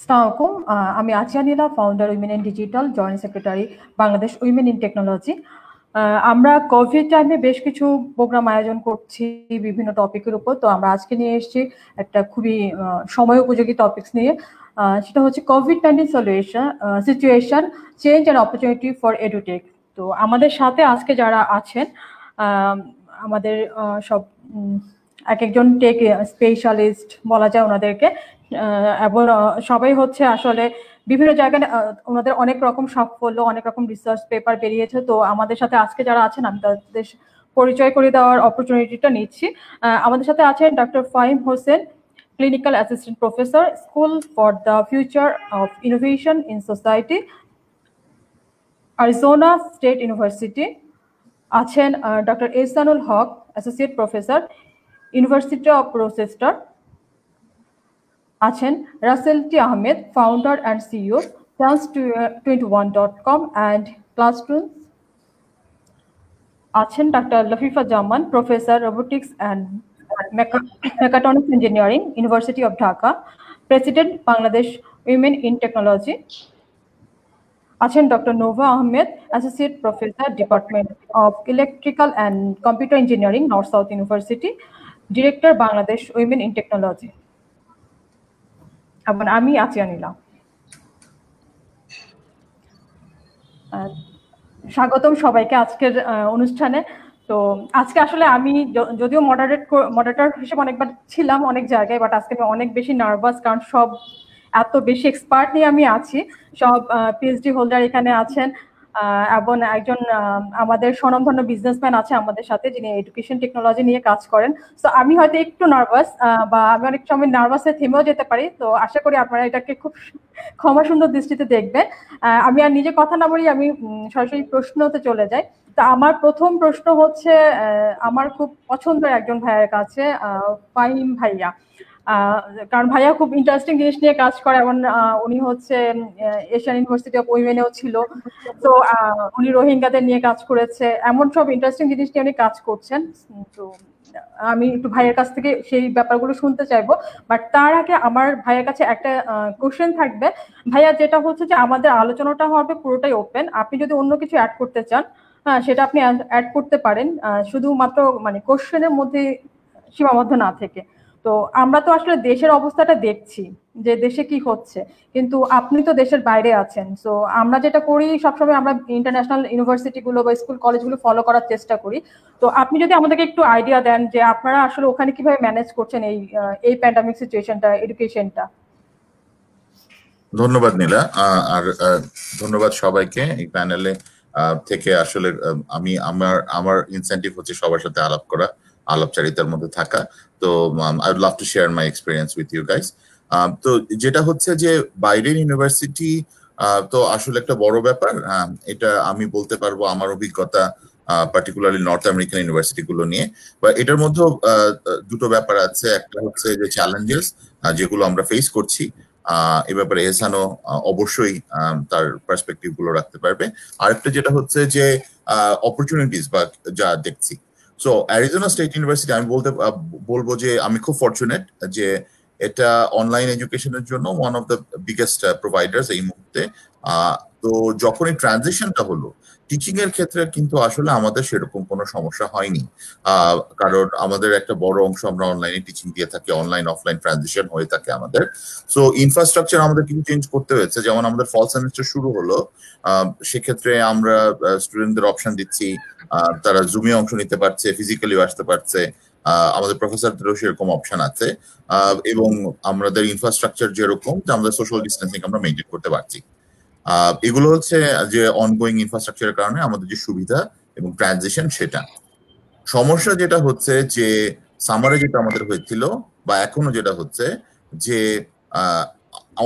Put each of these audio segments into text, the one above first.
আসসালামু আলাইকুম। আমি Achia Nila, founder women in digital, joint secretary Bangladesh women in technology. আমরা কোভিড টাইমে বেশ কিছু প্রোগ্রাম আয়োজন করছি বিভিন্ন টপিকের উপর। তো আমরা আজকে নিয়ে এসেছি একটা খুবই সময় উপযোগী টপিকস নিয়ে। সেটা হচ্ছে কোভিড-19 situation, change and opportunity for edutech. তো আমাদের সাথে আজকে যারা আছেন, আমাদের সব একজন টেক স্পেশালিস্ট বলা যায় ওনাদেরকে, এবং সবাই হচ্ছে আসলে বিভিন্ন জায়গায় ওনাদের অনেক রকম সাফল্য, অনেক রকম রিসার্চ পেপার বেরিয়েছে। তো আমাদের সাথে আজকে যারা আছেন আমি তাদের পরিচয় করে দেওয়ার অপরচুনিটিটা নিচ্ছি। আমাদের সাথে আছেন doctor Fahim Hossain, clinical assistant professor, school for the future of innovation in society, Arizona state university. আছেন doctor Ehsanul Haque, associate professor, university of Rochester. আছেন Russell T Ahmed, founder and CEO, Chance21.com and classroom. আছেন ডাক্তার Lafifa Zaman, professor, robotics and mechatronics engineering, university of Dhaka, president Bangladesh women in technology. আছেন doctor Nova Ahmed, associate professor, department of electrical and computer engineering, north south university, director Bangladesh women in technology. এবং আমি আচিয়া নীলা। স্বাগতম সবাইকে আজকের অনুষ্ঠানে। তো আজকে আসলে আমি যদিও মডারেটর হিসেবে অনেকবার ছিলাম অনেক জায়গায়, বাট আজকে আমি অনেক বেশি নার্ভাস, কারণ সব এত বেশি এক্সপার্ট নিয়ে আমি আছি। সব পিএইচডি হোল্ডার এখানে আছেন, এবং একজন আমাদের স্বনামধন্য বিজনেসম্যান আছে আমাদের সাথে, যিনি এডুকেশন টেকনোলজি নিয়ে কাজ করেন। তো আমি হয়তো একটু নার্ভাস, বা আমি অনেক সময় নার্ভাসে থেমেও যেতে পারি। তো আশা করি আপনারা এটাকে খুব ক্ষমা সুন্দর দৃষ্টিতে দেখবেন। আমি আর নিজে কথা না বলি, আমি সরাসরি প্রশ্নতে চলে যাই। তা আমার প্রথম প্রশ্ন হচ্ছে আমার খুব পছন্দের একজন ভাইয়ের কাছে, ফাহিম ভাইয়া। কারণ ভাইয়া খুব ইন্টারেস্টিং জিনিস নিয়ে কাজ করে, এবং উনি হচ্ছে এশিয়ান ইউনিভার্সিটি অফ উইমেনেও ছিল। তো উনি রোহিঙ্গাদের নিয়ে কাজ করেছে, এমন সব ইন্টারেস্টিং জিনিস নিয়ে উনি কাজ করছেন। তো আমি একটু ভাইয়ের কাছ থেকে সেই ব্যাপারগুলো শুনতে চাইবো। বাট তার আগে আমার ভাইয়ের কাছে একটা কোশ্চেন থাকবে। ভাইয়া, যেটা হচ্ছে যে আমাদের আলোচনাটা হবে পুরোটাই ওপেন। আপনি যদি অন্য কিছু অ্যাড করতে চান, হ্যাঁ, সেটা আপনি অ্যাড করতে পারেন, শুধুমাত্র মানে কোশ্চেনের মধ্যে সীমাবদ্ধ না থেকে। তো আমরা তো আসলে দেশের অবস্থাটা দেখছি যে দেশে কি হচ্ছে, কিন্তু আপনি তো দেশের বাইরে আছেন। সো আমরা যেটা করি সবসময়, আমরা ইন্টারন্যাশনাল ইউনিভার্সিটি গুলো বা স্কুল কলেজগুলো ফলো করার চেষ্টা করি। তো আপনি যদি আমাদেরকে একটু আইডিয়া দেন যে আপনারা আসলে ওখানে কিভাবে ম্যানেজ করছেন এই প্যান্ডামিক সিচুয়েশনটা, এডুকেশনটা। ধন্যবাদ নীলা, আর ধন্যবাদ সবাইকে এই প্যানেলে থেকে। আসলে আমি আমার ইনসেন্টিভ হচ্ছে সবার সাথে আলাপ করা, আলাপচারিতার মধ্যে থাকা। তো I would love to share my experience with you guys. তো যেটা হচ্ছে যে বাইরের ইউনিভার্সিটি, তো আসলে একটা বড় ব্যাপার। এটা আমি বলতে পারবো আমার অভিজ্ঞতা, পার্টিকুলারলি নর্থ আমেরিকান ইউনিভার্সিটি গুলো নিয়ে। বা এটার মধ্যেও দুটো ব্যাপার আছে। একটা হচ্ছে যে চ্যালেঞ্জেস যেগুলো আমরা ফেস করছি, এ ব্যাপারে এহসানও অবশ্যই তার পার্সপেক্টিভ গুলো রাখতে পারবে। আরেকটা যেটা হচ্ছে যে অপরচুনিটিস বা যা দেখছি। সো অ্যারিজোনা স্টেট ইউনিভার্সিটি, আমি বলবো যে আমি খুব ফরচুনেট যে এটা অনলাইন এডুকেশনের জন্য one of the biggest providers এই মুহূর্তে। তো যখন এই ট্রানজিশনটা হলো টিচিং এর ক্ষেত্রে, কিন্তু আসলে আমাদের সেরকম কোনো সমস্যা হয়নি, কারণ আমাদের একটা বড় অংশ আমরা অনলাইনে টিচিং দিয়ে থাকি, অনলাইন অফলাইন ট্রানজিশন হয়ে থাকে আমাদের। সো ইনফ্রাস্ট্রাকচার আমাদের কিছু চেঞ্জ করতে হয়েছে। যেমন আমাদের ফল সেমিস্টার শুরু হলো, সেক্ষেত্রে আমরা স্টুডেন্টদের অপশন দিচ্ছি, তারা জুমে অংশ নিতে পারছে, ফিজিক্যালি আসতে পারছে। আমাদের প্রফেসরদেরও সেরকম অপশন আছে, এবং আমাদের ইনফ্রাস্ট্রাকচার যেরকম, যে আমাদের সোশ্যাল ডিস্টেন্সিং আমরা মেনটেন করতে পারছি। এগুলো হচ্ছে যে অনগোয়িং ইনফ্রাস্ট্রাকচারের কারণে আমাদের যে সুবিধা এবং ট্রানজিশন। সেটা সমস্যা যেটা হচ্ছে যে সামারে যেটা আমাদের হয়েছিল বা এখনো যেটা হচ্ছে যে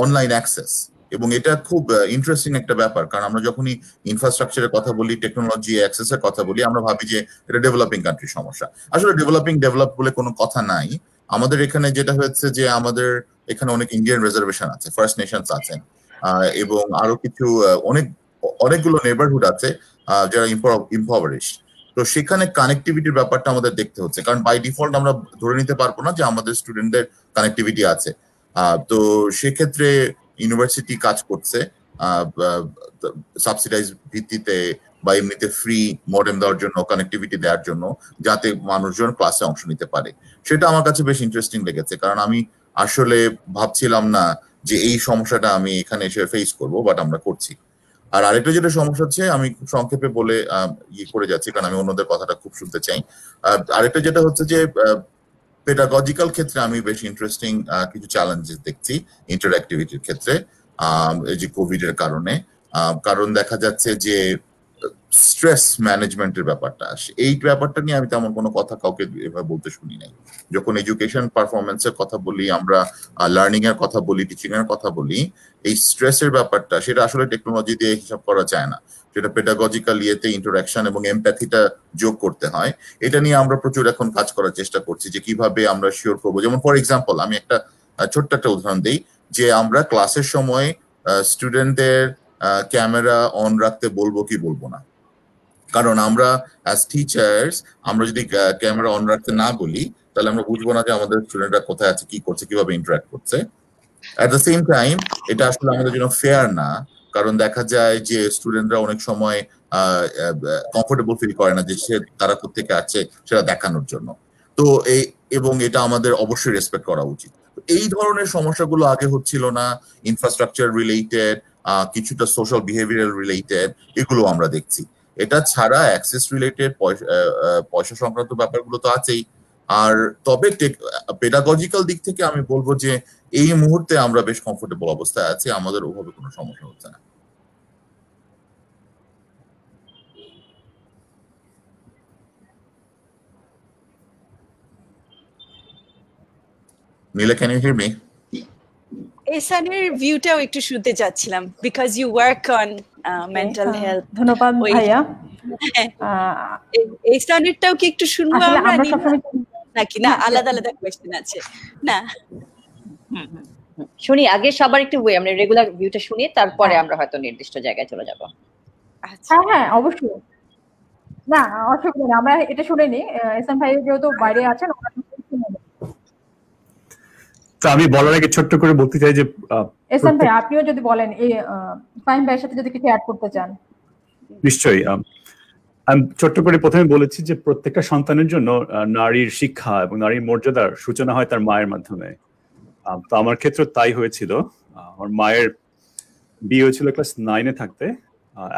অনলাইন অ্যাক্সেস। এবং এটা খুব ইন্টারেস্টিং একটা ব্যাপার, কারণ আমরা যখনই ইনফ্রাস্ট্রাকচারের কথা বলি, টেকনোলজি অ্যাক্সেসের কথা বলি, আমরা ভাবি যে এটা ডেভেলপিং কান্ট্রির সমস্যা। আসলে ডেভেলপ বলে কোনো কথা নাই। আমাদের এখানে যেটা হচ্ছে যে আমাদের এখানে অনেক ইন্ডিয়ান রিজার্ভেশন আছে, ফার্স্ট নেশনস আছেন, এবং আরো কিছু অনেকগুলো নেবারহুড আছে যারা ইম্পভারিশ। তো সেখানে কানেক্টিভিটির ব্যাপারটা আমাদের দেখতে হচ্ছে, কারণ বাই ডিফল্ট আমরা ধরে নিতে পারবো না যে আমাদের স্টুডেন্টদের কানেক্টিভিটি আছে। তো সেক্ষেত্রে ইউনিভার্সিটি কাজ করছে সাবসিডাইজ ভিত্তিতে বা এমনিতে ফ্রি মডেম দেওয়ার জন্য, কানেক্টিভিটি দেওয়ার জন্য, যাতে মানুষজন ক্লাসে অংশ নিতে পারে। সেটা আমার কাছে বেশ ইন্টারেস্টিং লেগেছে, কারণ আমি আসলে ভাবছিলাম না যে এই সমস্যাটা আমি এখানে এসে ফেস করবো, বাট আমরা করছি। আর আরেকটা যেটা সমস্যা হচ্ছে, আমি খুব সংক্ষেপে বলে ইয়ে করে যাচ্ছি কারণ আমি অন্যদের কথাটা খুব শুনতে চাই। আরেকটা যেটা হচ্ছে যে পেডাগজিক্যাল ক্ষেত্রে আমি বেশ ইন্টারেস্টিং কিছু চ্যালেঞ্জেস দেখছি ইন্টারঅ্যাক্টিভিটির ক্ষেত্রে, এই যে কোভিড এর কারণে। কারণ দেখা যাচ্ছে যে স্ট্রেস ম্যানেজমেন্টের ব্যাপারটা আসে, এই ব্যাপারটা নিয়ে আমি তেমন কোনো কথা কাউকে এভাবে বলতে শুনি নাই। যখন এডুকেশন পারফরমেন্সের কথা বলি, আমরা লার্নিং এর কথা বলি, টিচিং এর কথা বলি, এই স্ট্রেসের ব্যাপারটা সেটা আসলে টেকনোলজি দিয়ে হিসাব করা যায় না, সেটা পেডাগজিক্যাল ইয়েতে ইন্টারাকশন এবং এমপ্যাথিটা যোগ করতে হয়। এটা নিয়ে আমরা প্রচুর এখন কাজ করার চেষ্টা করছি যে কিভাবে আমরা শিওর করবো। যেমন ফর এক্সাম্পল আমি একটা ছোট্ট একটা উদাহরণ দিই, যে আমরা ক্লাসের সময় স্টুডেন্টদের ক্যামেরা অন রাখতে বলবো কি বলবো না। কারণ আমরা অ্যাজ টিচার্স আমরা যদি ক্যামেরা অন রাখতে না বলি, তাহলে আমরা বুঝবো না যে আমাদের স্টুডেন্টরা কোথায় আছে, কি করছে, কিভাবে ইন্টারাক্ট করছে। অ্যাট দ্য সেম টাইম এটা আসলে আমাদের জন্য ফেয়ার না, কারণ দেখা যায় যে স্টুডেন্টরা অনেক সময় কমফোর্টেবল ফিল করে না যে তারা কোথেকে আছে সেটা দেখানোর জন্য। তো এবং এটা আমাদের অবশ্যই রেসপেক্ট করা উচিত। এই ধরনের সমস্যাগুলো আগে হচ্ছিল না, ইনফ্রাস্ট্রাকচার রিলেটেড, কিছুটা সোশ্যাল বিহেভিয়ার রিলেটেড, এগুলো আমরা দেখছি। এটা ছাড়া অ্যাক্সেস রিলেটেড পয়সা সংক্রান্ত ব্যাপারগুলো তো আছেই। আর তবে পেডাগজিক্যাল দিক থেকে আমি বলবো যে এই মুহূর্তে আমরা বেশ কমফোর্টেবল অবস্থায় আছি, আমাদের ওভাবে কোনো সমস্যা হচ্ছে না। Neela, can you hear me? এসানের ভিউটাও একটু শুনতে চাচ্ছিলাম, because you work on mental health. ধন্যবাদ ভাইয়া। এসানেরটাও কি একটু শুনবো আমরা নাকি না আলাদা আলাদা কোয়েশ্চেন আছে? না শুনি আগে সবার একটু আমরা রেগুলার ভিউটা শুনি, তারপরে আমরা হয়তো নির্দিষ্ট জায়গায় চলে যাব। হ্যাঁ হ্যাঁ অবশ্যই, না অসুবিধা নেই, আমরা এটা শুনে নি। এসান ভাই যেহেতু বাইরে আছেন, তো আমি বলার আগে ছোট্ট করে বলতে চাই যে এসান ভাই আপনিও যদি বলেন এই ফাহিম ভাইয়ের সাথে যদি কিছু অ্যাড করতে চান। নিশ্চয়ই। আমি ছোট্ট করে প্রথমে বলেছি যে প্রত্যেকটা সন্তানের জন্য নারীর শিক্ষা এবং নারীর মর্যাদার সূচনা হয় তার মায়ের মাধ্যমে। তো আমার ক্ষেত্রে তাই হয়েছিল। আমার মায়ের বিয়ে হয়েছিল ক্লাস 9-এ থাকতে।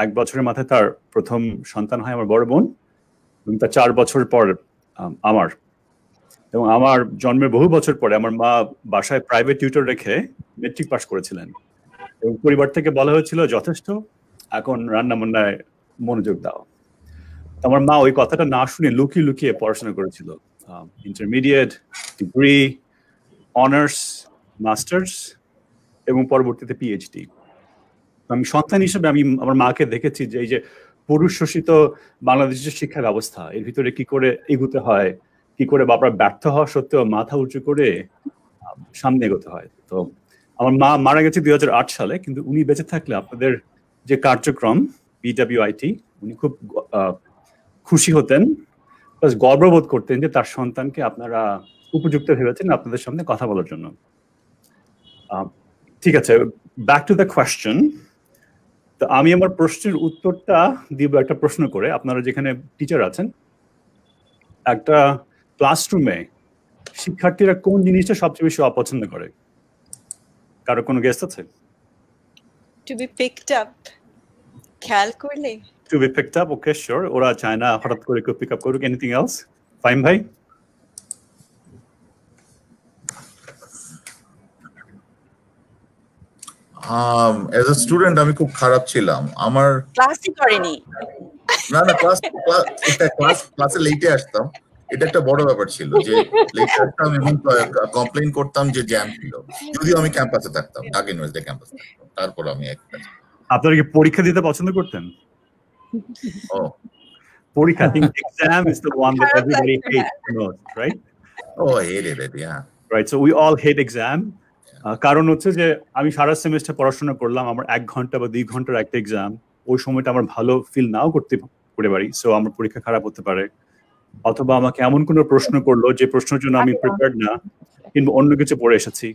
1 বছরের মাথায় তার প্রথম সন্তান হয় আমার বড় বোন, এবং তার 4 বছর পর আমার। এবং আমার জন্মের বহু বছর পরে আমার মা বাসায় প্রাইভেট টিউটর রেখে মেট্রিক পাস করেছিলেন, এবং পরিবার থেকে বলা হয়েছিল যথেষ্ট, এখন রান্না বান্নায় মনোযোগ দাও। আমার মা ওই কথাটা না শুনে লুকিয়ে লুকিয়ে পড়াশোনা করেছিল, ইন্টারমিডিয়েট, ডিগ্রি, অনার্স, মাস্টার্স এবং পরবর্তীতে পিএইচডি। আমি সন্তান হিসেবে আমি আমার মাকে দেখেছি যে এই যে পুরুষ শোষিত বাংলাদেশের শিক্ষা ব্যবস্থা, এর ভিতরে কি করে এগুতে হয়, কি করে বাবার ব্যর্থ হওয়া সত্ত্বেও মাথা উঁচু করে সামনে এগোতে হয়। তো আমার মা মারা গেছে 2008 সালে, কিন্তু উনি বেঁচে থাকলে আপনাদের যে কার্যক্রম বিডব্লিউআইটি, উনি খুব খুশি হতেন, প্লাস গর্ববোধ করতেন যে তার সন্তানকে আপনারা উপযুক্ত ভেবেছেন আপনাদের সামনে কথা বলার জন্য। ঠিক আছে, ব্যাক টু দ্য কোয়েশ্চেন। তো আমি আমার প্রশ্নের উত্তরটা দিব একটা প্রশ্ন করে। আপনারা যেখানে টিচার আছেন, একটা ক্লাসরুমে শিক্ষার্থীরা কোন জিনিসটা সবচেয়ে বেশি অপছন্দ করে? কারো কোনো গেস আছে? টু বি পিকড আপ, খেয়াল করলে to be picked up, okay sure, ওরা চায় না হঠাৎ করে কেউ পিক আপ করুক। Anything else? ফাহিম ভাই? এজ এ স্টুডেন্ট আমি খুব খারাপ ছিলাম, আমার ক্লাসই করেনি। না ক্লাসে লেটে আসতাম, এটা একটা বড় ব্যাপার ছিল যে লেটে আসতাম এবং কমপ্লেইন করতাম যে জ্যাম ছিল, যদিও আমি ক্যাম্পাসে থাকতাম, ঢাকা ইউনিভার্সিটি ক্যাম্পাসে থাকতাম। তারপর আমি আপনারা কি পরীক্ষা দিতে পছন্দ করতেন? ও পরীক্ষা, I think exam is the one that everybody hates the most, right? Oh, I hated it, yeah. Right, so we all hate exam. কারণ হচ্ছে যে আমি সারা সেমেস্টার পড়াশোনা করলাম, আমার 1 ঘন্টা বা 2 ঘন্টার একটা এক্সাম, ওই সময়টা আমার ভালো ফিল নাও করতে পারি, সো আমার পরীক্ষা খারাপ হতে পারে। অথবা আমাকে এমন কোনো প্রশ্ন করলো যে প্রশ্নের জন্য আমি প্রিপেয়ার্ড না, কিংবা অন্য কিছু পড়ে এসেছি।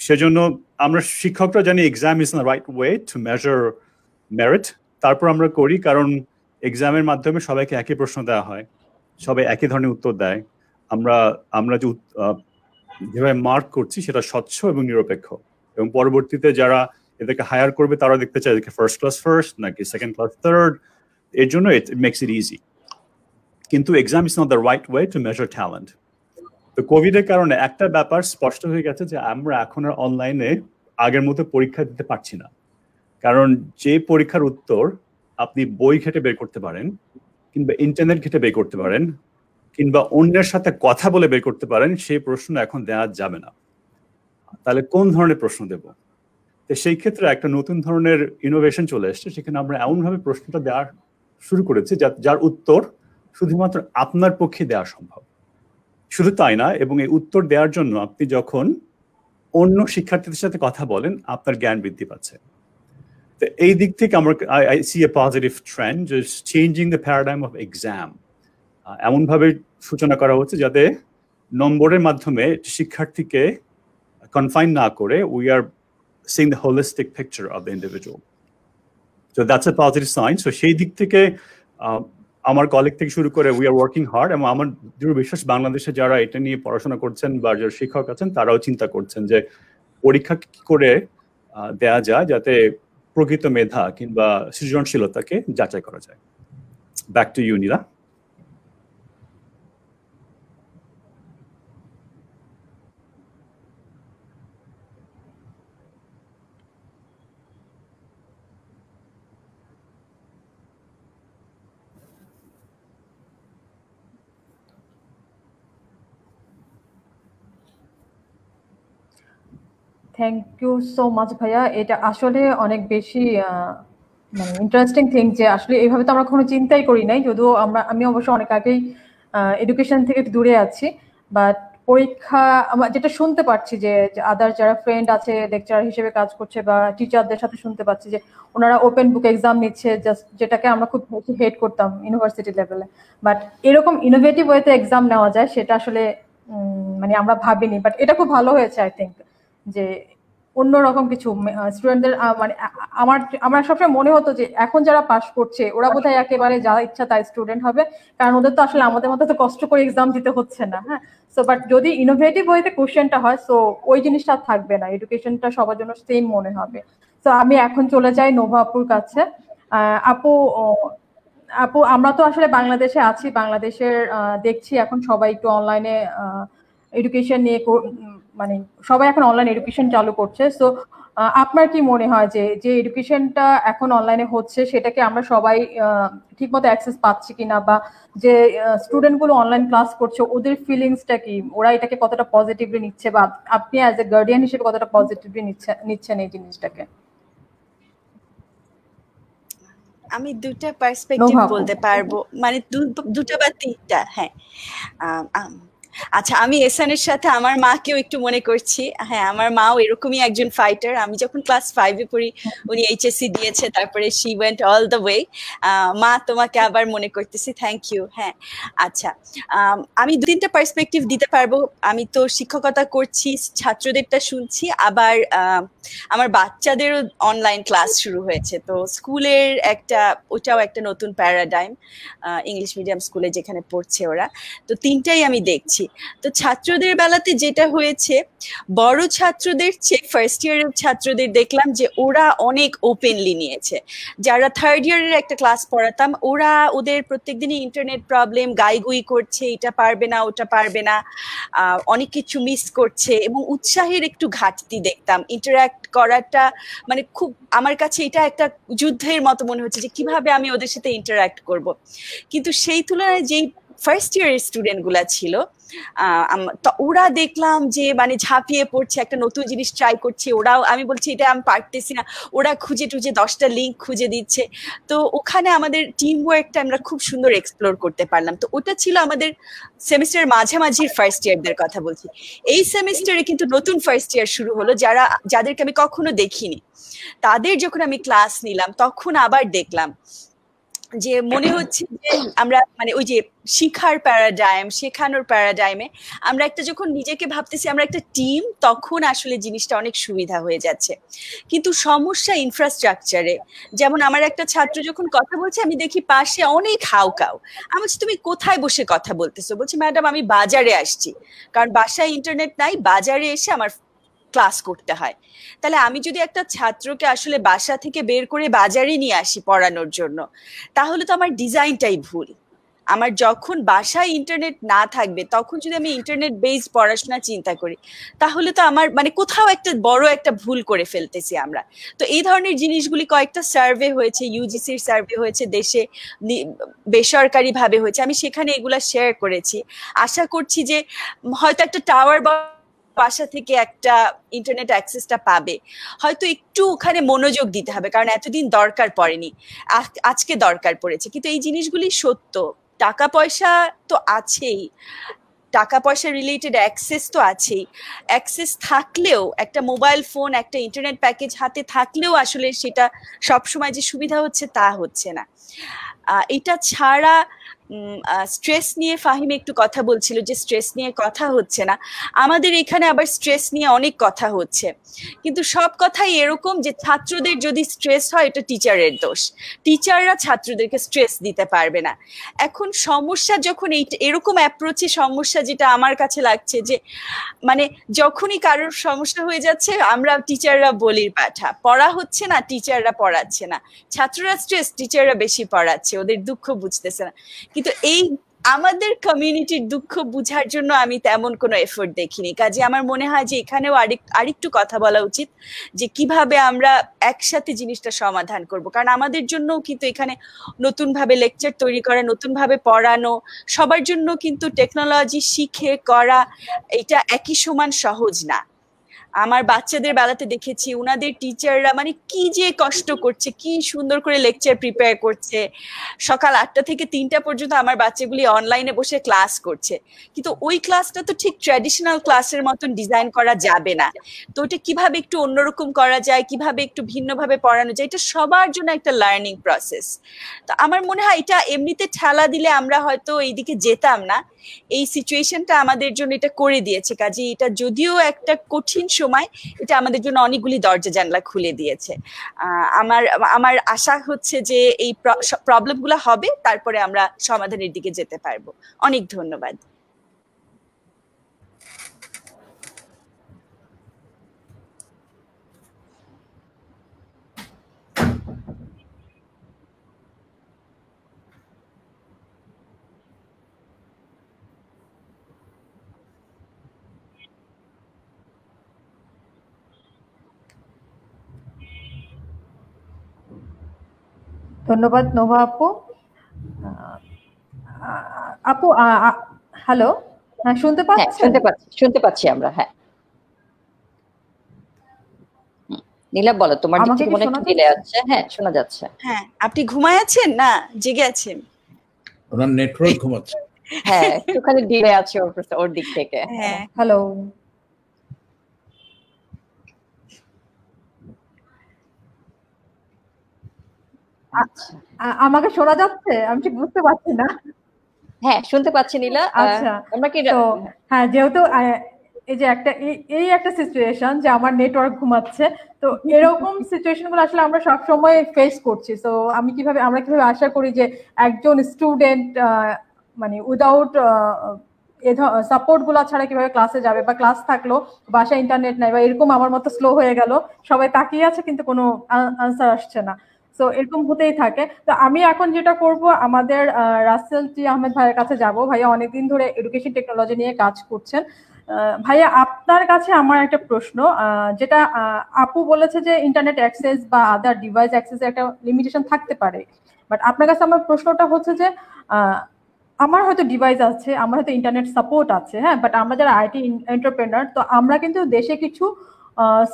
সেজন্য আমরা শিক্ষকরা জানি exam is the right way to measure merit, তারপর আমরা করি, কারণ এক্সামের মাধ্যমে সবাইকে একই প্রশ্ন দেওয়া হয়, সবাই একই ধরনের উত্তর দেয়। আমরা যে যেভাবে মার্ক করছি সেটা স্বচ্ছ এবং নিরপেক্ষ, এবং পরবর্তীতে যারা এদেরকে হায়ার করবে তারা দেখতে চায় এদেরকে ফার্স্ট ক্লাস ফার্স্ট নাকি সেকেন্ড ক্লাস থার্ড, এর জন্য ইট মেক্স ইট ইজি। কিন্তু exam is not the right way to measure talent. তো কোভিডের কারণে একটা ব্যাপার স্পষ্ট হয়ে গেছে যে আমরা এখন আর অনলাইনে আগের মতো পরীক্ষা দিতে পারছি না, কারণ যে পরীক্ষার উত্তর আপনি বই ঘেটে বের করতে পারেন, কিংবা ইন্টারনেট ঘেটে বের করতে পারেন, কিংবা অন্যের সাথে কথা বলে বের করতে পারেন, সেই প্রশ্ন এখন দেওয়া যাবে না। তাহলে কোন ধরনের প্রশ্ন দেব? তো সেই ক্ষেত্রে একটা নতুন ধরনের ইনোভেশন চলে এসছে, সেখানে আমরা এমনভাবে প্রশ্নটা দেওয়া শুরু করেছি যার উত্তর শুধুমাত্র আপনার পক্ষে দেওয়া সম্ভব। শুধু তাই না, এবং এই উত্তর দেওয়ার জন্য আপনি যখন অন্য শিক্ষার্থীদের সাথে কথা বলেন আপনার জ্ঞান বৃদ্ধি পাচ্ছে। তো এই দিক থেকে আমরা I see a positive trend, just changing the paradigm of exam. এমনভাবে সূচনা করা হচ্ছে যাতে নম্বরের মাধ্যমে শিক্ষার্থীকে কনফাইন না করে we are seeing the holistic picture of the individual. So that's a positive sign. সো সেই দিক থেকে আমার কলিগ থেকে শুরু করে উই আর ওয়ার্কিং হার্ড, এবং আমার দৃঢ় বিশ্বাস বাংলাদেশে যারা এটা নিয়ে পড়াশোনা করছেন বা যারা শিক্ষক আছেন তারাও চিন্তা করছেন যে পরীক্ষা কি করে দেয়া যায় যাতে প্রকৃত মেধা কিংবা সৃজনশীলতাকে যাচাই করা যায়। Back to you Nila. Thank you so much ভাইয়া। এটা আসলে অনেক বেশি মানে ইন্টারেস্টিং থিং যে আসলে এইভাবে তো আমরা কখনো চিন্তাই করি নাই, যদিও আমি অবশ্য অনেক আগেই এডুকেশন থেকে দূরে আছি। বাট পরীক্ষা যেটা শুনতে পাচ্ছি যে আদার যারা ফ্রেন্ড আছে লেকচারার হিসেবে কাজ করছে বা টিচারদের সাথে শুনতে পাচ্ছি যে ওনারা ওপেন বুক এক্সাম নিচ্ছে, জাস্ট যেটাকে আমরা খুব বেশি হেট করতাম ইউনিভার্সিটি লেভেলে। বাট এরকম ইনোভেটিভ ওয়েতে এক্সাম নেওয়া যায় সেটা আসলে মানে আমরা ভাবিনি। বাট এটা খুব ভালো হয়েছে আই থিঙ্ক, যে অন্যরকম কিছু স্টুডেন্টদের মানে আমার সবসময় মনে হতো যে এখন যারা পাস করছে ওরা বোধহয় একেবারে যা ইচ্ছা তাই স্টুডেন্ট হবে, কারণ ওদের তো আসলে আমাদের মতো তো কষ্ট করে এক্সাম দিতে হচ্ছে না। হ্যাঁ, সো বাট যদি ইনোভেটিভ ওয়েতে কোশ্চেনটা হয় সো ওই জিনিসটা থাকবে না, এডুকেশনটা সবার জন্য সেম মনে হবে। তো আমি এখন চলে যাই নোভা আপুর কাছে। আপু আমরা তো আসলে বাংলাদেশে আছি, বাংলাদেশের দেখছি এখন সবাই একটু অনলাইনে এডুকেশন নিয়ে মানে সবাই এখন অনলাইন এডুকেশন চালু করছে। সো আপনার কি মনে হয় যে এডুকেশনটা এখন অনলাইনে হচ্ছে সেটাকে আমরা সবাই ঠিকমতো অ্যাক্সেস পাচ্ছি কিনা, বা যে স্টুডেন্ট গুলো অনলাইন ক্লাস করছে ওদের ফিলিংসটা কি, ওরা এটাকে কতটা পজিটিভলি নিচ্ছে, বা আপনি অ্যাজ এ গার্ডিয়ান হিসেবে কতটা পজিটিভলি নিচ্ছেন এই জিনিসটাকে? আমি দুটা পার্সপেক্টিভ বলতে পারবো, মানে দুটা বা তিনটা। হ্যাঁ, আচ্ছা, আমি এসানের সাথে আমার মাকেও একটু মনে করছি। হ্যাঁ, আমার মাও এরকমই একজন ফাইটার। আমি যখন ক্লাস 5-এ পড়ি উনি এইচএসসি দিয়েছে, তারপরে she went all the way. মা, তোমাকে আবার মনে করতেছি, থ্যাংক ইউ। হ্যাঁ, আচ্ছা, আমি 2-3টা পার্সপেক্টিভ দিতে পারবো। আমি তো শিক্ষকতা করছি, ছাত্রদেরটা শুনছি, আবার আমার বাচ্চাদেরও অনলাইন ক্লাস শুরু হয়েছে। তো স্কুলের ওটাও একটা নতুন প্যারাডাইম, ইংলিশ মিডিয়াম স্কুলে যেখানে পড়ছে ওরা। তো তিনটাই আমি দেখছি। তো ছাত্রদের বেলাতে যেটা হয়েছে, বড় ছাত্রদের চেয়ে ফার্স্ট ইয়ারের ছাত্রদের দেখলাম যে ওরা অনেক ওপেনলি নিয়েছে। যারা থার্ড ইয়ারের একটা ক্লাস পড়াতাম ওদের প্রত্যেকদিনই ইন্টারনেট প্রবলেম, গাইগুই করছে, এটা পারবে না ওটা পারবে না, অনেক কিছু মিস করছে, এবং উৎসাহের একটু ঘাটতি দেখতাম। ইন্টারাক্ট করাটা মানে খুব, আমার কাছে এটা একটা যুদ্ধের মতো মনে হচ্ছে যে কিভাবে আমি ওদের সাথে ইন্টারাক্ট করব। কিন্তু সেই তুলনায় যেই ফার্স্ট ইয়ারের স্টুডেন্ট গুলা ছিল ওরা দেখলাম যে মানে ঝাঁপিয়ে পড়ছে, একটা নতুন জিনিস ট্রাই করছে। ওরাও, আমি বলছি এটা আমি পারতেছি না, ওরা খুঁজে 10টা লিঙ্ক খুঁজে দিচ্ছে। তো ওখানে আমাদের টিম ওয়ার্কটা আমরা খুব সুন্দর এক্সপ্লোর করতে পারলাম। তো ওটা ছিল আমাদের সেমিস্টারের মাঝামাঝির ফার্স্ট ইয়ারদের কথা বলছি। এই সেমিস্টারে কিন্তু নতুন ফার্স্ট ইয়ার শুরু হলো, যাদেরকে আমি কখনো দেখিনি। তাদের যখন আমি ক্লাস নিলাম তখন আবার দেখলাম যে মনে হচ্ছে যে আমরা মানে ওই যে শিক্ষার প্যারাডাইম, শেখানোর প্যারাডাইমে আমরা একটা যখন নিজেকে ভাবতেছি আমরা একটা টিম, তখন আসলে জিনিসটা অনেক সুবিধা হয়ে যাচ্ছে। কিন্তু সমস্যা ইনফ্রাস্ট্রাকচারে। যেমন আমার একটা ছাত্র যখন কথা বলছে, আমি দেখি পাশে অনেক হাউকাউ। আমি বলছি তুমি কোথায় বসে কথা বলতেছো? বলছি ম্যাডাম আমি বাজারে আসছি, কারণ বাসায় ইন্টারনেট নাই, বাজারে এসে আমার ক্লাস করতে হয়। তাহলে আমি যদি একটা ছাত্রকে আসলে বাসা থেকে বের করে বাজারে নিয়ে আসি পড়ানোর জন্য, তাহলে তো আমার ডিজাইনটাই ভুল। আমার যখন বাসায় ইন্টারনেট না থাকবে, তখন যদি আমি ইন্টারনেট বেসড পড়াশোনা চিন্তা করি, তাহলে তো আমার মানে কোথাও একটা বড় একটা ভুল করে ফেলতেছি আমরা। তো এই ধরনের জিনিসগুলি কয়েকটা সার্ভে হয়েছে, ইউজিসির সার্ভে হয়েছে, দেশে বেসরকারি ভাবে হয়েছে, আমি সেখানে এগুলা শেয়ার করেছি। আশা করছি যে হয়তো একটা টাওয়ার বাসা থেকে একটা ইন্টারনেট অ্যাক্সেসটা পাবে, হয়তো একটু ওখানে মনোযোগ দিতে হবে, কারণ এতদিন দরকার পড়েনি, আজকে দরকার পড়েছে। কিন্তু এই জিনিসগুলি সত্য, টাকা পয়সা তো আছেই, টাকা পয়সা রিলেটেড অ্যাক্সেস তো আছেই, অ্যাক্সেস থাকলেও একটা মোবাইল ফোন, একটা ইন্টারনেট প্যাকেজ হাতে থাকলেও আসলে সেটা সবসময় যে সুবিধা হচ্ছে তা হচ্ছে না। এটা ছাড়া স্ট্রেস নিয়ে ফাহিম একটু কথা বলছিল যে স্ট্রেস নিয়ে কথা হচ্ছে না, আমাদের এখানে আবার স্ট্রেস নিয়ে অনেক কথা হচ্ছে। কিন্তু সব কথাই এরকম যে ছাত্রদের যদি স্ট্রেস হয় এটা টিচারের দোষ, টিচাররা ছাত্রদেরকে স্ট্রেস দিতে পারবে না। এখন সমস্যা যখন এরকম অ্যাপ্রোচে সমস্যা, যেটা আমার কাছে লাগছে যে মানে যখনই কারোর সমস্যা হয়ে যাচ্ছে আমরা টিচাররা বলির পাঠা, পড়া হচ্ছে না, টিচাররা পড়াচ্ছে না, ছাত্ররা স্ট্রেস, টিচাররা বেশি পড়াচ্ছে, ওদের দুঃখ বুঝতেছে না। কিন্তু এই আমাদের কমিউনিটির দুঃখ বুঝার জন্য আমি তেমন কোনো এফোর্ট দেখিনি। কাজে আমার মনে হয় যে এখানেও আরেকটু কথা বলা উচিত যে কিভাবে আমরা একসাথে জিনিসটা সমাধান করব, কারণ আমাদের জন্য কিন্তু এখানে নতুন ভাবে লেকচার তৈরি করা, নতুন ভাবে পড়ানো, সবার জন্য কিন্তু টেকনোলজি শিখে করা এটা একই সমান সহজ না। আমার বাচ্চাদের বেলাতে দেখেছি উনাদের টিচাররা মানে কি যে কষ্ট করছে, কি সুন্দর করে লেকচার প্রিপেয়ার করছে, সকাল 8টা থেকে 3টা পর্যন্ত আমার বাচ্চাগুলি অনলাইনে বসে ক্লাস করছে। কিন্তু ওই ক্লাসটা তো ঠিক ট্র্যাডিশনাল ক্লাসের মতন ডিজাইন করা যাবে না। তো ওটা কিভাবে একটু অন্যরকম করা যায়, কিভাবে একটু ভিন্নভাবে পড়ানো যায়, এটা সবার জন্য একটা লার্নিং প্রসেস। তো আমার মনে হয় এটা এমনিতে ঠেলা দিলে আমরা হয়তো এইদিকে যেতাম না। এই সিচুয়েশনটা আমাদের জন্য এটা করে দিয়েছে, কাজে এটা যদিও একটা কঠিন সময়, এটা আমাদের জন্য অনেকগুলি দরজা জানলা খুলে দিয়েছে। আমার আশা হচ্ছে যে এই প্রবলেমগুলো হবে, তারপরে আমরা সমাধানের দিকে যেতে পারবো। অনেক ধন্যবাদ। ধন্যবাদ নোভা আপু। আপু হ্যালো, হ্যাঁ শুনতে পাচ্ছেন? শুনতে পাচ্ছি আমরা। হ্যাঁ নীলা বলো, তোমার দিক থেকে মনে একটু ডিলে আছে। হ্যাঁ শোনা যাচ্ছে। হ্যাঁ, আপনি ঘুমায় আছেন না জেগে আছেন? ওনার নেটওয়ার্ক ঘুমাচ্ছে। হ্যাঁ একটুখানি ডিলে আছে ওর দিক থেকে। হ্যাঁ হ্যালো, আমাকে শোনা যাচ্ছে? আমি ঠিক বুঝতে পারছি না। হ্যাঁ শুনতে পাচ্ছি নীলা। আচ্ছা, আমরা কি তো হ্যাঁ যেহেতু এই যে একটা সিচুয়েশন যে আমার নেটওয়ার্ক ঘুমাচ্ছে, তো এরকম সিচুয়েশন গুলো আসলে আমরা সবসময় ফেস করছি। তো আমরা কিভাবে আশা করি যে একজন স্টুডেন্ট মানে উইদাউট সাপোর্ট গুলা ছাড়া কিভাবে ক্লাসে যাবে, বা ক্লাস থাকলো বাসায় ইন্টারনেট নাই, বা এরকম আমার মতো স্লো হয়ে গেল, সবাই তাকিয়ে আছে কিন্তু কোনো আনসার আসছে না। তো এরকম হতেই থাকে। তো আমি এখন যেটা করব, আমাদের রাসেল টি আহমেদ ভাইয়ের কাছে যাব। ভাইয়া অনেকদিন ধরে এডুকেশন টেকনোলজি নিয়ে কাজ করছেন। ভাইয়া আপনার কাছে আমার একটা প্রশ্ন, যেটা আপু বলেছে যে ইন্টারনেট অ্যাক্সেস বা আদার ডিভাইস অ্যাক্সেসের একটা লিমিটেশন থাকতে পারে, বাট আপনার কাছে আমার প্রশ্নটা হচ্ছে যে আমার হয়তো ডিভাইস আছে, আমার হয়তো ইন্টারনেট সাপোর্ট আছে, হ্যাঁ, বাট আমরা যারা আইটি এন্টারপ্রেনার, তো আমরা কিন্তু দেশে কিছু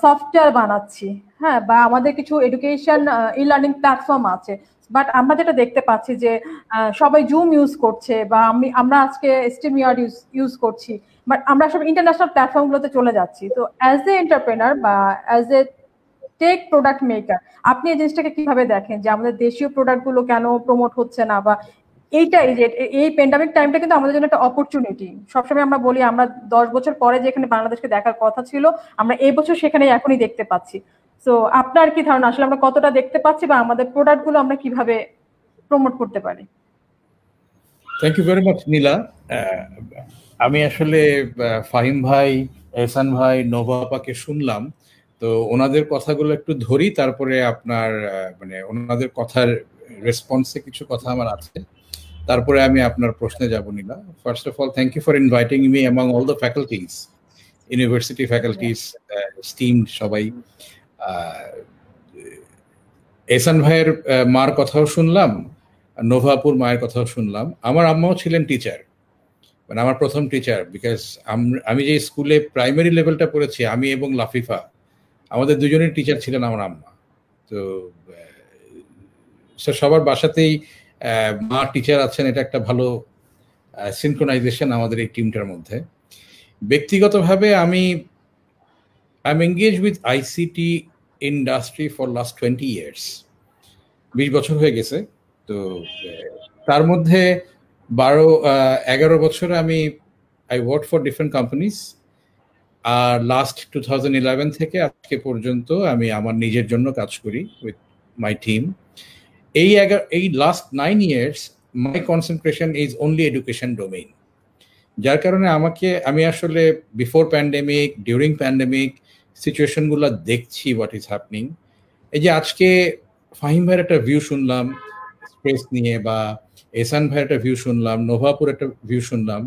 সফটওয়্যার বানাচ্ছি, হ্যাঁ, বা আমাদের কিছু এডুকেশন ই লার্নিং প্ল্যাটফর্ম আছে, বাট আমরা যেটা দেখতে পাচ্ছি যে সবাই জুম ইউজ করছে, বা আমরা আজকে স্ট্রিমইয়ার্ড ইউজ করছি, বাট আমরা সব ইন্টারন্যাশনাল প্ল্যাটফর্মগুলোতে চলে যাচ্ছি। তো অ্যাজ এ এন্টারপ্রেনার বা as a tech product maker, আপনি এই জিনিসটাকে কিভাবে দেখেন যে আমাদের দেশীয় প্রোডাক্ট গুলো কেন প্রমোট হচ্ছে না, বা এইটাই যে এই প্যান্ডামিক টাইমটা কিন্তু আমাদের জন্য একটা অপরচুনিটি। সবসময় আমরা বলি আমরা 10 বছর পরে যেখানে বাংলাদেশকে দেখার কথা ছিল আমরা এই বছর সেখানে এখনই দেখতে পাচ্ছি। তো আপনার কি ধারণা আসলে আমরা কতটা দেখতে পাচ্ছি বা আমাদের প্রোডাক্ট গুলো আমরা কিভাবে প্রমোট করতে পারি? থ্যাংক ইউ ভেরি মাচ নীলা। আমি আসলে ফাহিম ভাই, এহসান ভাই, নোভা আপাকে শুনলাম, তো ওনাদের কথাগুলো একটু ধরি, তারপরে আপনার মানে ওনাদের কথার রেসপন্সে কিছু কথা আমার আছে, তারপরে আমি আপনার প্রশ্নে যাব Nila. First of all, thank you for inviting me among all the faculties, university faculties, esteemed সবাই। এহসান ভাইয়ের মার কথাও শুনলাম, নোভাপুর মায়ের কথাও শুনলাম। আমার আম্মাও ছিলেন টিচার, মানে আমার প্রথম টিচার, বিকজ আমি যে স্কুলে প্রাইমারি লেভেলটা পড়েছি, আমি এবং লাফিফা, আমাদের দুজনের টিচার ছিলেন আমার আম্মা। তো সবার বাসাতেই মা টিচার আছেন, এটা একটা ভালো সিনক্রোনাইজেশন আমাদের এই টিমটার মধ্যে। ব্যক্তিগতভাবে আমি am engage with ICT industry for last 20 years, 20 বছর হয়ে গেছে। তো তার মধ্যে 11 বছর আমি I work for different companies, আর লাস্ট 2011 থেকে আজকে পর্যন্ত আমি আমার নিজের জন্য কাজ করি উইথ মাই টিম। এই last 9 years my concentration is only education domain, যার কারণে আমি আসলে বিফোর প্যান্ডেমিক, ডিউরিং প্যান্ডেমিক সিচুয়েশনগুলো দেখছি, হোয়াট ইজ হ্যাপনিং। এই যে আজকে ফাহিম ভাইয়ের একটা ভিউ শুনলাম স্পেস নিয়ে, বা এহসান ভাইয়ের একটা ভিউ শুনলাম, নোভাপুর একটা ভিউ শুনলাম,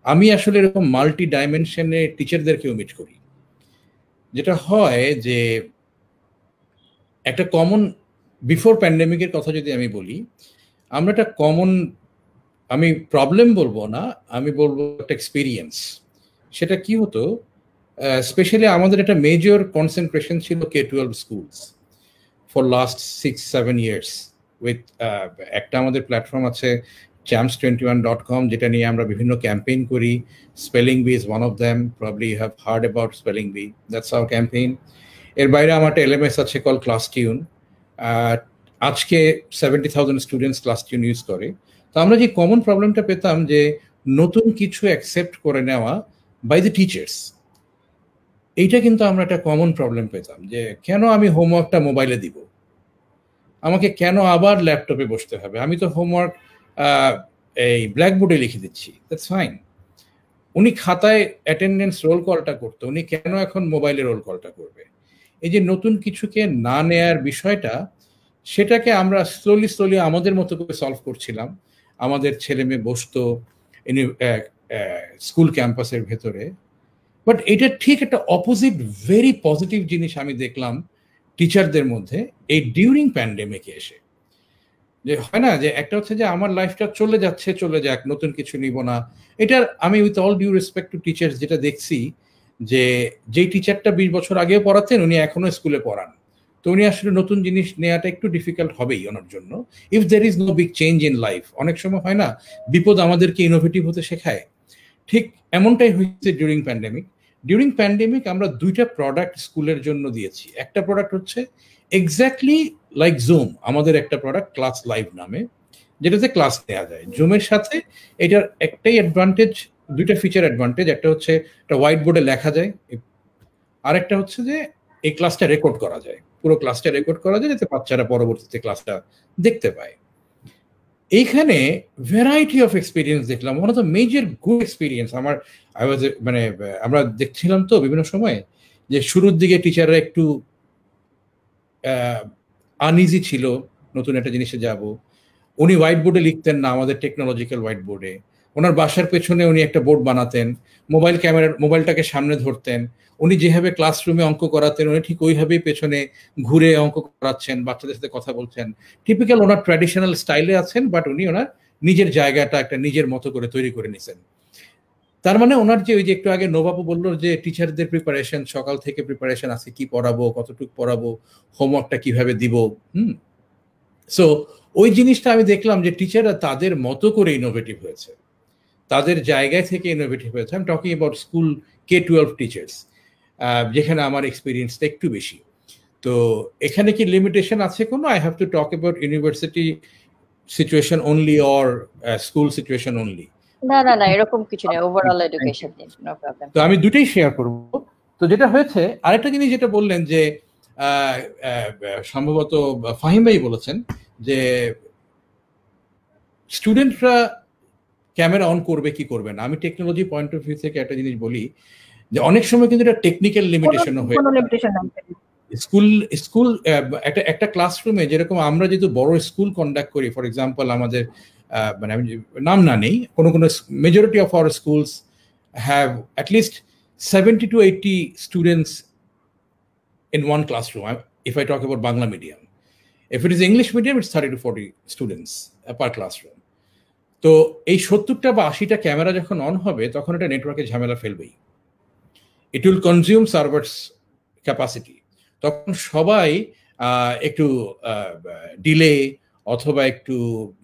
আমি আসলে এরকম মাল্টি ডাইমেনশনে টিচারদেরকেও মিট করি। যেটা হয় যে একটা কমন, বিফোর প্যান্ডেমিকের কথা যদি আমি বলি, আমরা একটা কমন, আমি প্রবলেম বলবো না, আমি বলবো একটা এক্সপিরিয়েন্স। সেটা কি হতো, স্পেশালি আমাদের একটা মেজর কনসেন্ট্রেশন ছিল K-12 schools for last 6-7 years with একটা আমাদের প্ল্যাটফর্ম আছে champs21.com, যেটা নিয়ে আমরা বিভিন্ন ক্যাম্পেইন করি। Spelling bee is one of them, probably you have heard about spelling bee, that's our campaign. এর বাইরে আমার একটা LMS আছে কল ক্লাসটিউন, আজকে 70,000 স্টুডেন্টস ক্লাসটিউন ইউজ করে। তো আমরা যে কমন প্রবলেমটা পেতাম যে নতুন কিছু অ্যাকসেপ্ট করে নেওয়া বাই দ্য টিচার্স, এইটা কিন্তু আমরা একটা কমন প্রবলেম পেতাম, যে কেন আমি হোমওয়ার্কটা মোবাইলে দিব, আমাকে কেন আবার ল্যাপটপে বসতে হবে, আমি তো হোমওয়ার্ক এই ব্ল্যাকবোর্ডে লিখে দিচ্ছি, দ্যাটস ফাইন। উনি খাতায় অ্যাটেন্ডেন্স রোল কলটা করতো, উনি কেন এখন মোবাইলে রোল কলটা করবে? এই যে নতুন কিছুকে না নেয়ার বিষয়টা, সেটাকে আমরা স্লোলি আমাদের মতো করে সলভ করছিলাম। আমাদের ছেলে মেয়ে বসতো স্কুল ক্যাম্পাসের ভেতরে, বাট এটা ঠিক একটা অপোজিট ভেরি পজিটিভ জিনিস আমি দেখলাম টিচারদের মধ্যে এই ডিউরিং প্যান্ডেমিকে এসে। যে হয় না যে একটা হচ্ছে যে আমার লাইফটা চলে যাচ্ছে, চলে যাক, নতুন কিছু নিব না। এটার আমি with all due respect to teachers যেটা দেখছি, যে যেই টিচারটা 20 বছর আগেও পড়াতেন উনি এখনো স্কুলে পড়ান, তো উনি আসলে নতুন জিনিস নেওয়াটা একটু ডিফিকাল্ট হবেই ওনার জন্য, if there is no big change in life. অনেক সময় হয় না, বিপদ আমাদেরকে ইনোভেটিভ হতে শেখায়, ঠিক এমনটাই হয়েছে ডিউরিং প্যান্ডেমিক। ডিউরিং প্যান্ডেমিক আমরা 2টা প্রোডাক্ট স্কুলের জন্য দিয়েছি। একটা প্রোডাক্ট হচ্ছে এক্স্যাক্টলি লাইক জুম, আমাদের একটা প্রোডাক্ট ক্লাস লাইভ নামে, যেটাতে ক্লাস নেওয়া যায়। জুমের সাথে এটার একটাই অ্যাডভান্টেজ, 2টা ফিচার অ্যাডভান্টেজ, একটা হচ্ছে একটা হোয়াইট বোর্ডে লেখা যায়, আর একটা হচ্ছে যে এই ক্লাসটা রেকর্ড করা যায়, পুরো ক্লাসটা রেকর্ড করা যায় যাতে বাচ্চারা পরবর্তীতে ক্লাসটা দেখতে পায়। এইখানে ভ্যারাইটি অফ এক্সপিরিয়েন্স দেখলাম, one of the major good experience আমার, মানে আমরা দেখছিলাম তো বিভিন্ন সময় যে শুরুর দিকে টিচাররা একটু আনইজি ছিল, নতুন একটা জিনিসে যাব। উনি হোয়াইট বোর্ডে লিখতেন না, আমাদের টেকনোলজিক্যাল হোয়াইট বোর্ডে। ওনার বাসার পেছনে উনি একটা বোর্ড বানাতেন, মোবাইলটাকে সামনে ধরতেন, উনি যেভাবে ক্লাসরুমে অঙ্ক করাতেন উনি ঠিক ওইভাবেই পেছনে ঘুরে অঙ্ক করাচ্ছেন, বাচ্চাদের সাথে কথা বলছেন। টিপিক্যাল ওনার ট্র্যাডিশনাল স্টাইলে আছেন, বাট উনি ওনার নিজের জায়গাটা একটা নিজের মতো করে তৈরি করে নিছেন। তার মানে ওনার যে ওই যে একটু আগে নোবাবু বললো যে টিচারদের প্রিপারেশন, সকাল থেকে প্রিপারেশন আছে, কি পড়াবো, কতটুকু পড়াবো, হোমওয়ার্কটা কিভাবে দিব, সো ওই জিনিসটা আমি দেখলাম যে টিচাররা তাদের মতো করে ইনোভেটিভ হয়েছে, তাদের জায়গায় থেকে ইনোভেটিভ হয়েছে। আমি talking about school K-12 teachers, যেখানে আমার এক্সপিরিয়েন্সটা একটু বেশি। তো এখানে কি লিমিটেশন আছে কোনো? I have to talk about university situation only or school situation only? না এরকম কিছু নেই, ওভারঅল এডুকেশন নিয়ে, নো প্রবলেম। তো আমি দুটোই শেয়ার করব। তো যেটা হয়েছে, আরেকটা জিনিস যেটা বললেন যে সম্ভবত ফাহিম ভাই বলেছেন যে স্টুডেন্টরা ক্যামেরা অন করবে কি করবে না। আমি টেকনোলজি পয়েন্ট অফ ভিউ থেকে একটা জিনিস বলি যে অনেক সময় কিন্তু এটা টেকনিক্যাল লিমিটেশন হয়ে স্কুল একটা ক্লাসরুমে যেরকম আমরা যেহেতু বড় স্কুল কন্ডাক্ট করি, ফর এক্সাম্পল আমাদের মানে আমি নাম না নেই, কোনো majority of our schools have at least 70 to 80 students in one classroom. If I talk about Bangla medium, if it is English medium, it's 30 to 40 students per classroom. তো এই 70টা বা 80টা ক্যামেরা যখন অন হবে তখন এটা নেটওয়ার্কে ঝামেলা ফেলবেই। It will consume servers capacity. তখন সবাই একটু ডিলে অথবা একটু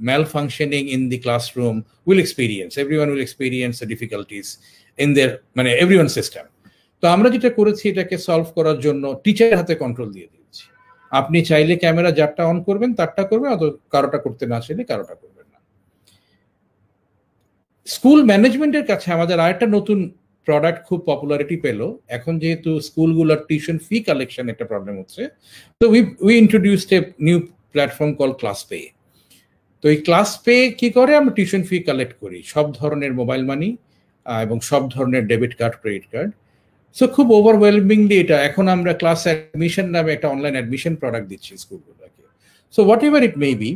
malfunctioning in the classroom will experience, everyone will experience the difficulties in their মানে এভরিওয়ান সিস্টেম। তো আমরা যেটা করেছি এটাকে সলভ করার জন্য টিচারের হাতে কন্ট্রোল দিয়ে দিয়েছি। আপনি চাইলে ক্যামেরা যারটা অন করবেন তারটা করবেন, অত কারোটা করতে না চাইলে কারোটা করবেন না। স্কুল ম্যানেজমেন্টের কাছে আমাদের আরেকটা নতুন প্রোডাক্ট খুব পপুলারিটি পেল। এখন যেহেতু স্কুলগুলোর টিউশন ফি কালেকশন একটা প্রবলেম হচ্ছে, তো we introduced a new platform call class pay. তো এই ক্লাস পে কি করে, আমরা টিউশন ফি কালেক্ট করি সব ধরনের মোবাইল মানি এবং সব ধরনের debit card, credit card. So খুব ওভারওয়েলমিংলি এটা এখন আমরা ক্লাস অ্যাডমিশন নামে একটা অনলাইন অ্যাডমিশন প্রোডাক্ট দিচ্ছি স্কুলগুলোকে। So whatever it may be.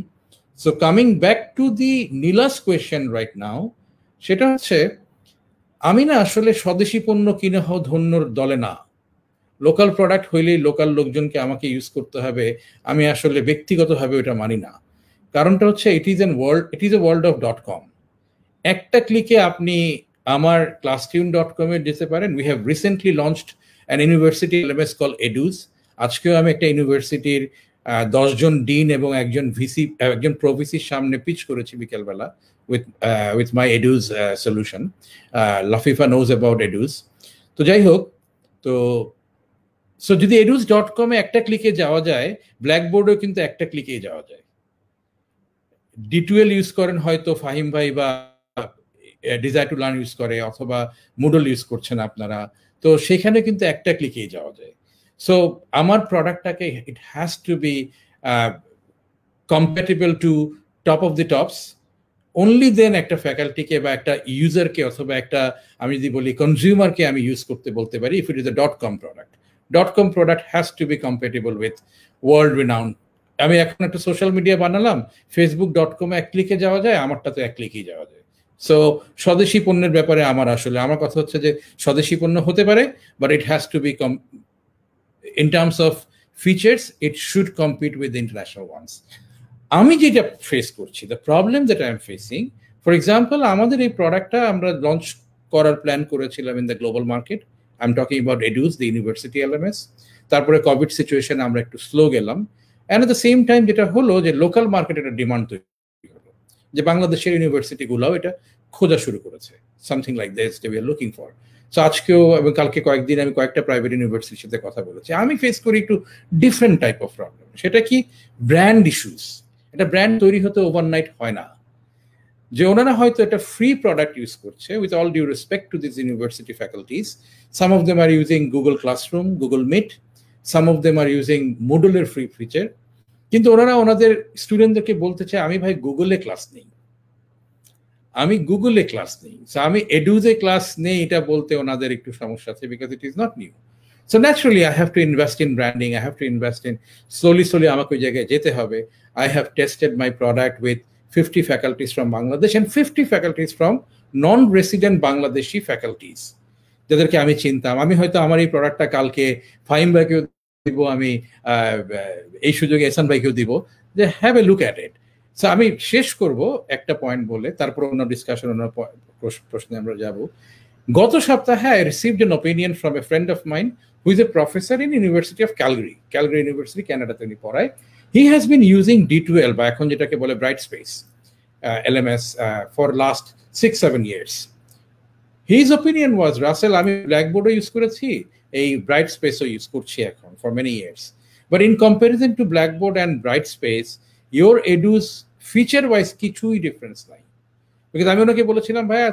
So coming back to the Nila's question right now, সেটা হচ্ছে আমি না আসলে স্বদেশি পণ্য কিনে হও ধন্যর দলে না। লোকাল প্রোডাক্ট হইলেই লোকাল লোকজনকে আমাকে ইউজ করতে হবে, আমি আসলে ব্যক্তিগতভাবে ওটা মানি না। কারণটা হচ্ছে it is a world of .com। একটা ক্লিকে আপনি আমার classTune.com এ যেতে পারেন। We have recently launched an university LMS call Edus. আজকেও আমি একটা ইউনিভার্সিটির 10 জন ডিন এবং একজন প্রভিসির সামনে পিচ করেছি বিকেলবেলা with my edus solution. Lafifa knows about edus. তো যাই হোক, তো যদি edus.com এ একটা ক্লিকে যাওয়া যায়, ব্ল্যাকবোর্ডেও কিন্তু একটা ক্লিকেই যাওয়া যায়। D2L ইউজ করেন হয়তো ফাহিম ভাই, বা ডিজায়ার টু লার্ন ইউজ করে, অথবা মুডল ইউজ করছেন আপনারা, তো সেখানে কিন্তু একটা ক্লিকেই যাওয়া যায়। সো আমার প্রোডাক্টটাকে it has to be compatible to top of the tops. Only then একটা ফ্যাকাল্টিকে বা একটা ইউজারকে অথবা একটা আমি যদি বলি কনজিউমারকে আমি ইউজ করতে বলতে পারি if it is a .com product. .com product has to be compatible with world renowned. আমি এখন একটা সোশ্যাল মিডিয়া বানালাম, Facebook.com এ এক ক্লিকে যাওয়া যায়, আমারটা তো এক ক্লিকেই যাওয়া যায়। সো স্বদেশি পণ্যের ব্যাপারে আমার কথা হচ্ছে যে স্বদেশি পণ্য হতে পারে, but it has to be in terms of features it should compete with international ones. আমি যেটা ফেস করছি, the problem that I am facing, for example আমাদের এই প্রোডাক্টটা আমরা লঞ্চ করার প্ল্যান করেছিলাম in the global market. I am talking about Edus, the university LMS. তারপরে কোভিড সিচুয়েশন আমরা একটু স্লো গেলাম, and at the same time যেটা হলো যে লোকাল মার্কেটে একটা ডিমান্ড তৈরি হলো, যে বাংলাদেশের ইউনিভার্সিটিগুলোও এটা খোঁজা শুরু করেছে, something like this they we are looking for. So আজকেও এবং কালকে কয়েকদিন আমি কয়েকটা প্রাইভেট ইউনিভার্সিটির সাথে কথা বলেছি। আমি ফেস করি একটু ডিফারেন্ট টাইপ অফ প্রবলেম। সেটা কি, ব্র্যান্ড ইস্যুস। এটা ব্র্যান্ড তৈরি হতে ওভারনাইট হয় না। যে ওনারা হয়তো একটা ফ্রি প্রোডাক্ট ইউজ করছে, with all due respect to this university faculties, some of them are using Google Classroom, Google Meet, some of them are using মুডলের ফ্রি ফিচার, কিন্তু ওনারা ওনাদের স্টুডেন্টদেরকে বলতে চায় আমি ভাই গুগলে ক্লাস নেই, আমি গুগলে ক্লাস নেই, আমি এডুজে ক্লাস নেই, এটা বলতে ওনাদের একটু সমস্যা আছে, because it is not new. So naturally, I have to invest in branding. I have to invest in slowly আমাকে ওই জায়গায় যেতে হবে। I have tested my product with 50 faculties from Bangladesh and 50 faculties from non-resident Bangladeshi faculties, যাদেরকে আমি চিনতাম। আমি হয়তো আমার এই প্রোডাক্টটা কালকে ফাহিম ভাইকেও দিব, আমি এই সুযোগে এহসান ভাইকেও দিব, যে have a look at it. So আমি শেষ করব একটা পয়েন্ট বলে, তারপর অন্য ডিসকাশন, অন্য প্রশ্নে আমরা যাব। গত সপ্তাহে I received an opinion from a friend of mine who is a professor in University of Calgary University, Canada-তে উনি পড়ায়। He has been using D2L, বা এখন যেটাকে বলে Brightspace LMS for last 6-7 years. His opinion was, Russell, আমি ব্ল্যাকবোর্ডও use করেছি, এই Brightspaceও use করছি এখন for many years, But in comparison to Blackboard and Brightspace, your edu's feature wise কিছুই ডিফারেন্স নাই। বিকজ আমি ওনাকে বলেছিলাম, ভাইয়া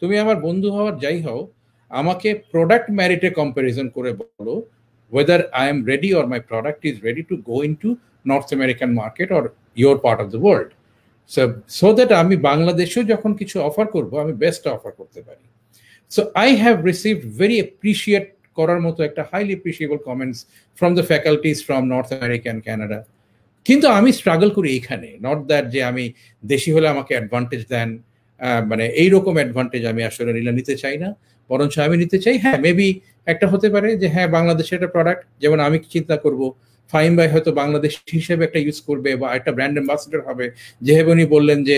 তুমি আমার বন্ধু হওয়ার যাই হও, আমাকে প্রোডাক্ট ম্যারিটে কম্পারিজন করে বলো whether I am ready or my product is ready to go into North American market or your part of the world. So that আমি বাংলাদেশেও যখন কিছু অফার করব, আমি বেস্ট অফার করতে পারি। So I have received very appreciate করার মতো একটা highly appreciable comments from the faculties from North America and Canada. কিন্তু আমি স্ট্রাগল করি এখানে, নট দ্যাট যে আমি দেশি হলে আমাকে অ্যাডভান্টেজ দেন, মানে এইরকম অ্যাডভান্টেজ আমি আসলে নিতে চাই না, বরঞ্চ আমি নিতে চাই হ্যাঁ মেবি একটা হতে পারে যে হ্যাঁ বাংলাদেশের একটা প্রোডাক্ট, যেমন আমি চিন্তা করব ফাহিম ভাই হয়তো বাংলাদেশ হিসেবে একটা ইউজ করবে বা একটা ব্র্যান্ড অ্যাম্বাসেডর হবে, যেভাবে উনি বললেন যে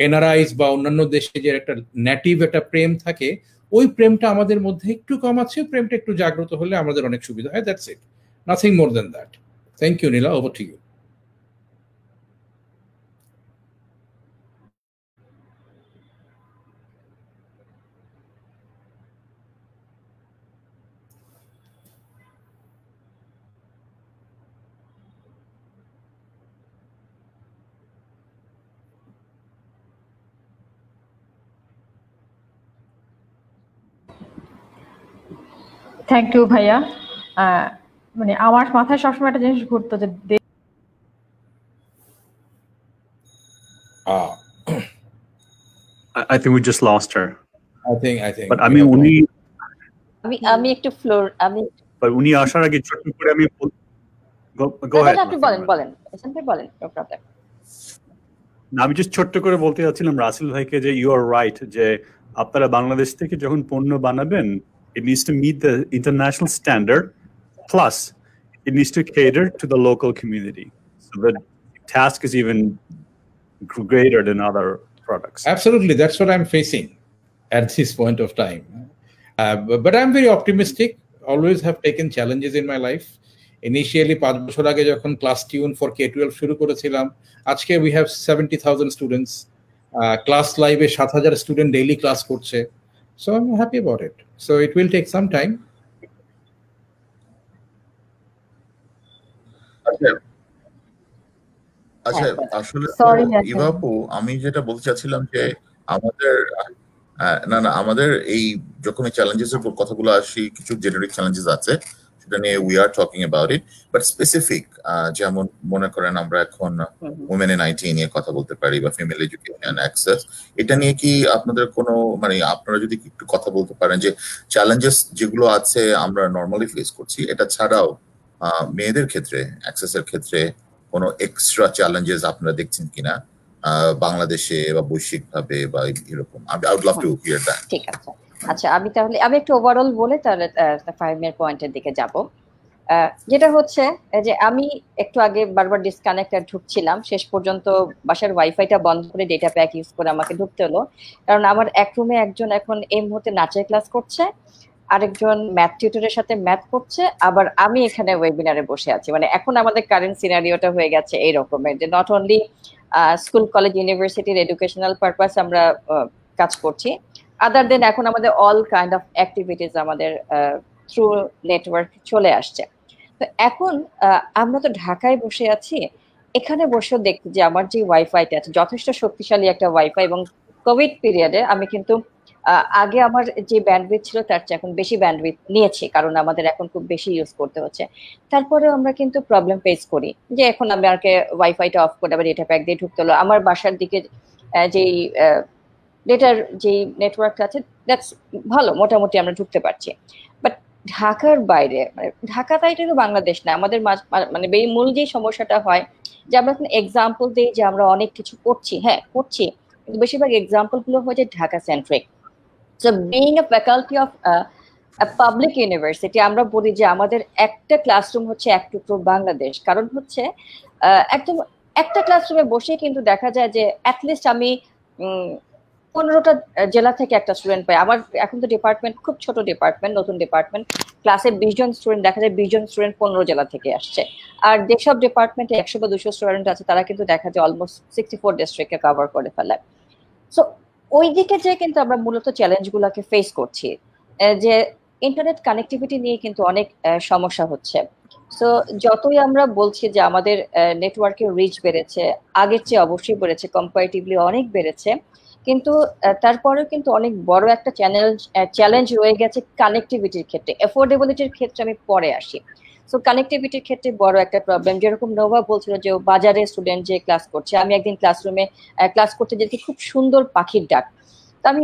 এনআরআইস বা অন্যান্য দেশে যে একটা নেটিভ একটা প্রেম থাকে, ওই প্রেমটা আমাদের মধ্যে একটু কম আছে, প্রেমটা একটু জাগ্রত হলে আমাদের অনেক সুবিধা হয়। That's it, nothing more than that. Thank you Nila, over to you. Thank you ভাইয়া। মানে আমার মাথায় সবসময় একটা জিনিস ঘুরতো যে I think we just lost her. I think But I mean উনি আমি একটু ফ্লোর আমি but উনি আসার আগে ছোট করে আমি go ahead আপনি বলেন এসেন ভাই বলেন, নো প্রবলেম। না আমি জাস্ট ছোট্ট করে বলতে যাচ্ছিলাম রাসেল ভাইকে যে ইউ আর রাইট, যে আপনারা বাংলাদেশ থেকে যখন পণ্য বানাবেন it needs to meet the international standard, plus it needs to cater to the local community, so the task is even greater than other products. Absolutely, that's what I'm facing at this point of time, but I'm very optimistic. Always have taken challenges in my life. Initially 5 বছর আগে যখন class tune for K12 শুরু করেছিলাম, আজকে we have 70,000 students, class লাইভে 7,000 student daily class করছে, so I'm happy about it. So it will take some time. আচ্ছা আসলে ইভাপু আমি যেটা বলতে চাচ্ছিলাম যে আমাদের আমাদের এই যখন এই চ্যালেঞ্জেস এর কথাগুলো আসি, কিছু জেনারিক চ্যালেঞ্জেস আছে সেটা নিয়ে we are talking about it, but specific যেমন মনে করেন আমরা এখন উইমেন ইন আইটি নিয়ে কথা বলতে পারি বা ফিমেল এডুকেশন অ্যাক্সেস, এটা নিয়ে কি আপনাদের কোনো মানে আপনারা যদি একটু কথা বলতে পারেন যে চ্যালেঞ্জেস যেগুলো আছে আমরা নর্মালি ফেস করছি, এটা ছাড়াও মেয়েদের ক্ষেত্রে অ্যাক্সেসের ক্ষেত্রে কোনো এক্সট্রা চ্যালেঞ্জেস আপনারা দেখছেন কিনা বাংলাদেশে বা বৈশ্বিকভাবে বা এরকম? I would love to hear that. ঠিক আছে, আচ্ছা আমি একটু ওভারঅল বলে তাহলে ফাহিমের পয়েন্টের দিকে যাব। যেটা হচ্ছে যে আমি একটু আগে বারবার ডিসকানেক্ট আর ঢুকছিলাম, শেষ পর্যন্ত বাসার ওয়াইফাইটা বন্ধ করে ডেটা প্যাক ইউজ করে আমাকে ঢুকতে হলো, কারণ আমার এক রুমে একজন এখন এই মুহূর্তে নাচের ক্লাস করছে, আরেকজন ম্যাথ টিউটরের সাথে ম্যাথ করছে, আবার আমি এখানে ওয়েবিনারে বসে আছি। মানে এখন আমাদের কারেন্ট সিনারিওটা হয়ে গেছে এই রকমের যে নট অনলি স্কুল কলেজ ইউনিভার্সিটির এডুকেশনাল পারপাস আমরা কাজ করছি, আদার দেন এখন আমাদের অল কাইন্ড অফ অ্যাক্টিভিটিস আমাদের থ্রু নেটওয়ার্ক চলে আসছে। তো এখন আমরা তো ঢাকায় বসে আছি, এখানে বসেও দেখছি যে আমার যে ওয়াইফাইটা আছে যথেষ্ট শক্তিশালী একটা ওয়াইফাই, এবং কোভিড পিরিয়ডে আমি কিন্তু আগে আমার যে ব্যান্ডউইথ ছিল তার চেয়ে এখন বেশি ব্যান্ডউইথ নিয়েছি, কারণ আমাদের এখন খুব বেশি ইউজ করতে হচ্ছে। তারপরেও আমরা কিন্তু প্রবলেম ফেস করি যে এখন আমাকে ওয়াইফাইটা অফ করে আবার ডেটা প্যাক দিয়ে ঢুকতে হলো। আমার বাসার দিকে যেই ডেটার যেই নেটওয়ার্কটা আছে দ্যাটস ভালো, মোটামুটি আমরা ঢুকতে পারছি। বাট ঢাকার বাইরে, মানে ঢাকা তাই তো বাংলাদেশ না, আমাদের মানে মূল যে সমস্যাটা হয় যে আমরা এখন এক্সাম্পল দিই যে আমরা অনেক কিছু করছি, হ্যাঁ করছি, কিন্তু বেশিরভাগ এক্সাম্পল গুলো হয়ে যায় Dhaka centric. So being a faculty of a public university, আমরা বলি যে আমাদের একটা ক্লাসরুম হচ্ছে এক টুকরো বাংলাদেশ, কারণ হচ্ছে একদম একটা ক্লাসরুমে বসে কিন্তু দেখা যায় যে অ্যাটলিস্ট আমি 15টা জেলা থেকে একটা স্টুডেন্ট পাই। আমার এখন তো ডিপার্টমেন্ট খুব ছোট ডিপার্টমেন্ট, নতুন ডিপার্টমেন্ট, ক্লাসে 20 জন স্টুডেন্ট, দেখা যায় 20 জন স্টুডেন্ট 15 জেলা থেকে আসছে। আর যেসব ডিপার্টমেন্টে 100 বা 200 স্টুডেন্ট আছে তারা কিন্তু দেখা যায় অলমোস্ট 64 ডিস্ট্রিক্টকে কভার করে ফেলে। সো ওই দিকে যে কিন্তু আমরা মূলত চ্যালেঞ্জগুলোকে ফেস করছি, যে ইন্টারনেট কানেক্টিভিটি নিয়ে কিন্তু অনেক সমস্যা হচ্ছে। সো যতই আমরা বলছি যে আমাদের নেটওয়ার্কের রিচ বেড়েছে, আগের চেয়ে অবশ্যই বেড়েছে, কম্পারেটিভলি অনেক বেড়েছে, কিন্তু তারপরেও কিন্তু অনেক বড় একটা চ্যালেঞ্জ রয়ে গেছে কানেক্টিভিটির ক্ষেত্রে। অ্যাফোর্ডেবিলিটির ক্ষেত্রে আমি পরে আসি। সো কানেক্টিভিটির ক্ষেত্রে বড় একটা প্রবলেম, যেরকম নোভা বলছিল যে বাজারে স্টুডেন্ট যে ক্লাস করছে, আমি একদিন ক্লাসরুমে ক্লাস করতে দেখি খুব সুন্দর পাখির ডাক। তো আমি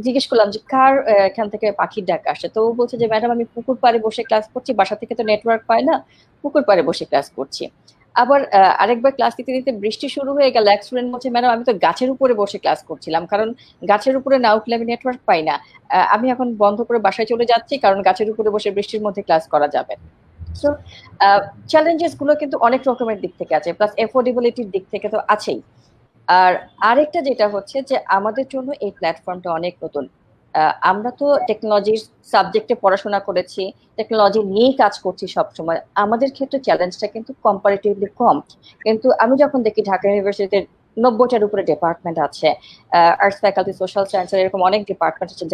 জিজ্ঞেস করলাম যে কার এখান থেকে পাখির ডাক আসে, তো ও বলছে যে ম্যাডাম আমি পুকুর পাড়ে বসে ক্লাস করছি, বাসা থেকে তো নেটওয়ার্ক পাই না, পুকুর পাড়ে বসে ক্লাস করছি। আবার আরেকবার ক্লাস দিতে দিতে বৃষ্টি শুরু হয়ে গেল, এক স্টুডেন্ট বলছে ম্যাডাম আমি তো গাছের উপরে বসে ক্লাস করছিলাম, কারণ গাছের উপরে না উঠলে আমি নেটওয়ার্ক পাই না, আমি এখন বন্ধ করে বাসায় চলে যাচ্ছি, কারণ গাছের উপরে বসে বৃষ্টির মধ্যে ক্লাস করা যাবে। সো চ্যালেঞ্জেস গুলো কিন্তু অনেক রকমের দিক থেকে আছে, প্লাস এফোর্ডেবিলিটির দিক থেকে তো আছেই। আর আরেকটা যেটা হচ্ছে যে আমাদের জন্য এই প্ল্যাটফর্মটা অনেক নতুন। আমরা তো টেকনোলজির সাবজেক্টে পড়াশোনা করেছি, টেকনোলজি নিয়েই কাজ করছি সবসময়, আমাদের ক্ষেত্রে চ্যালেঞ্জটা কিন্তু কম্পারেটিভলি কম। কিন্তু আমি যখন দেখি ঢাকা ইউনিভার্সিটিতে 90টার উপরে ডিপার্টমেন্ট আছে, আর্টস ফ্যাকাল্টি, সোশ্যাল সায়েন্সের এরকম অনেক ডিপার্টমেন্ট আছে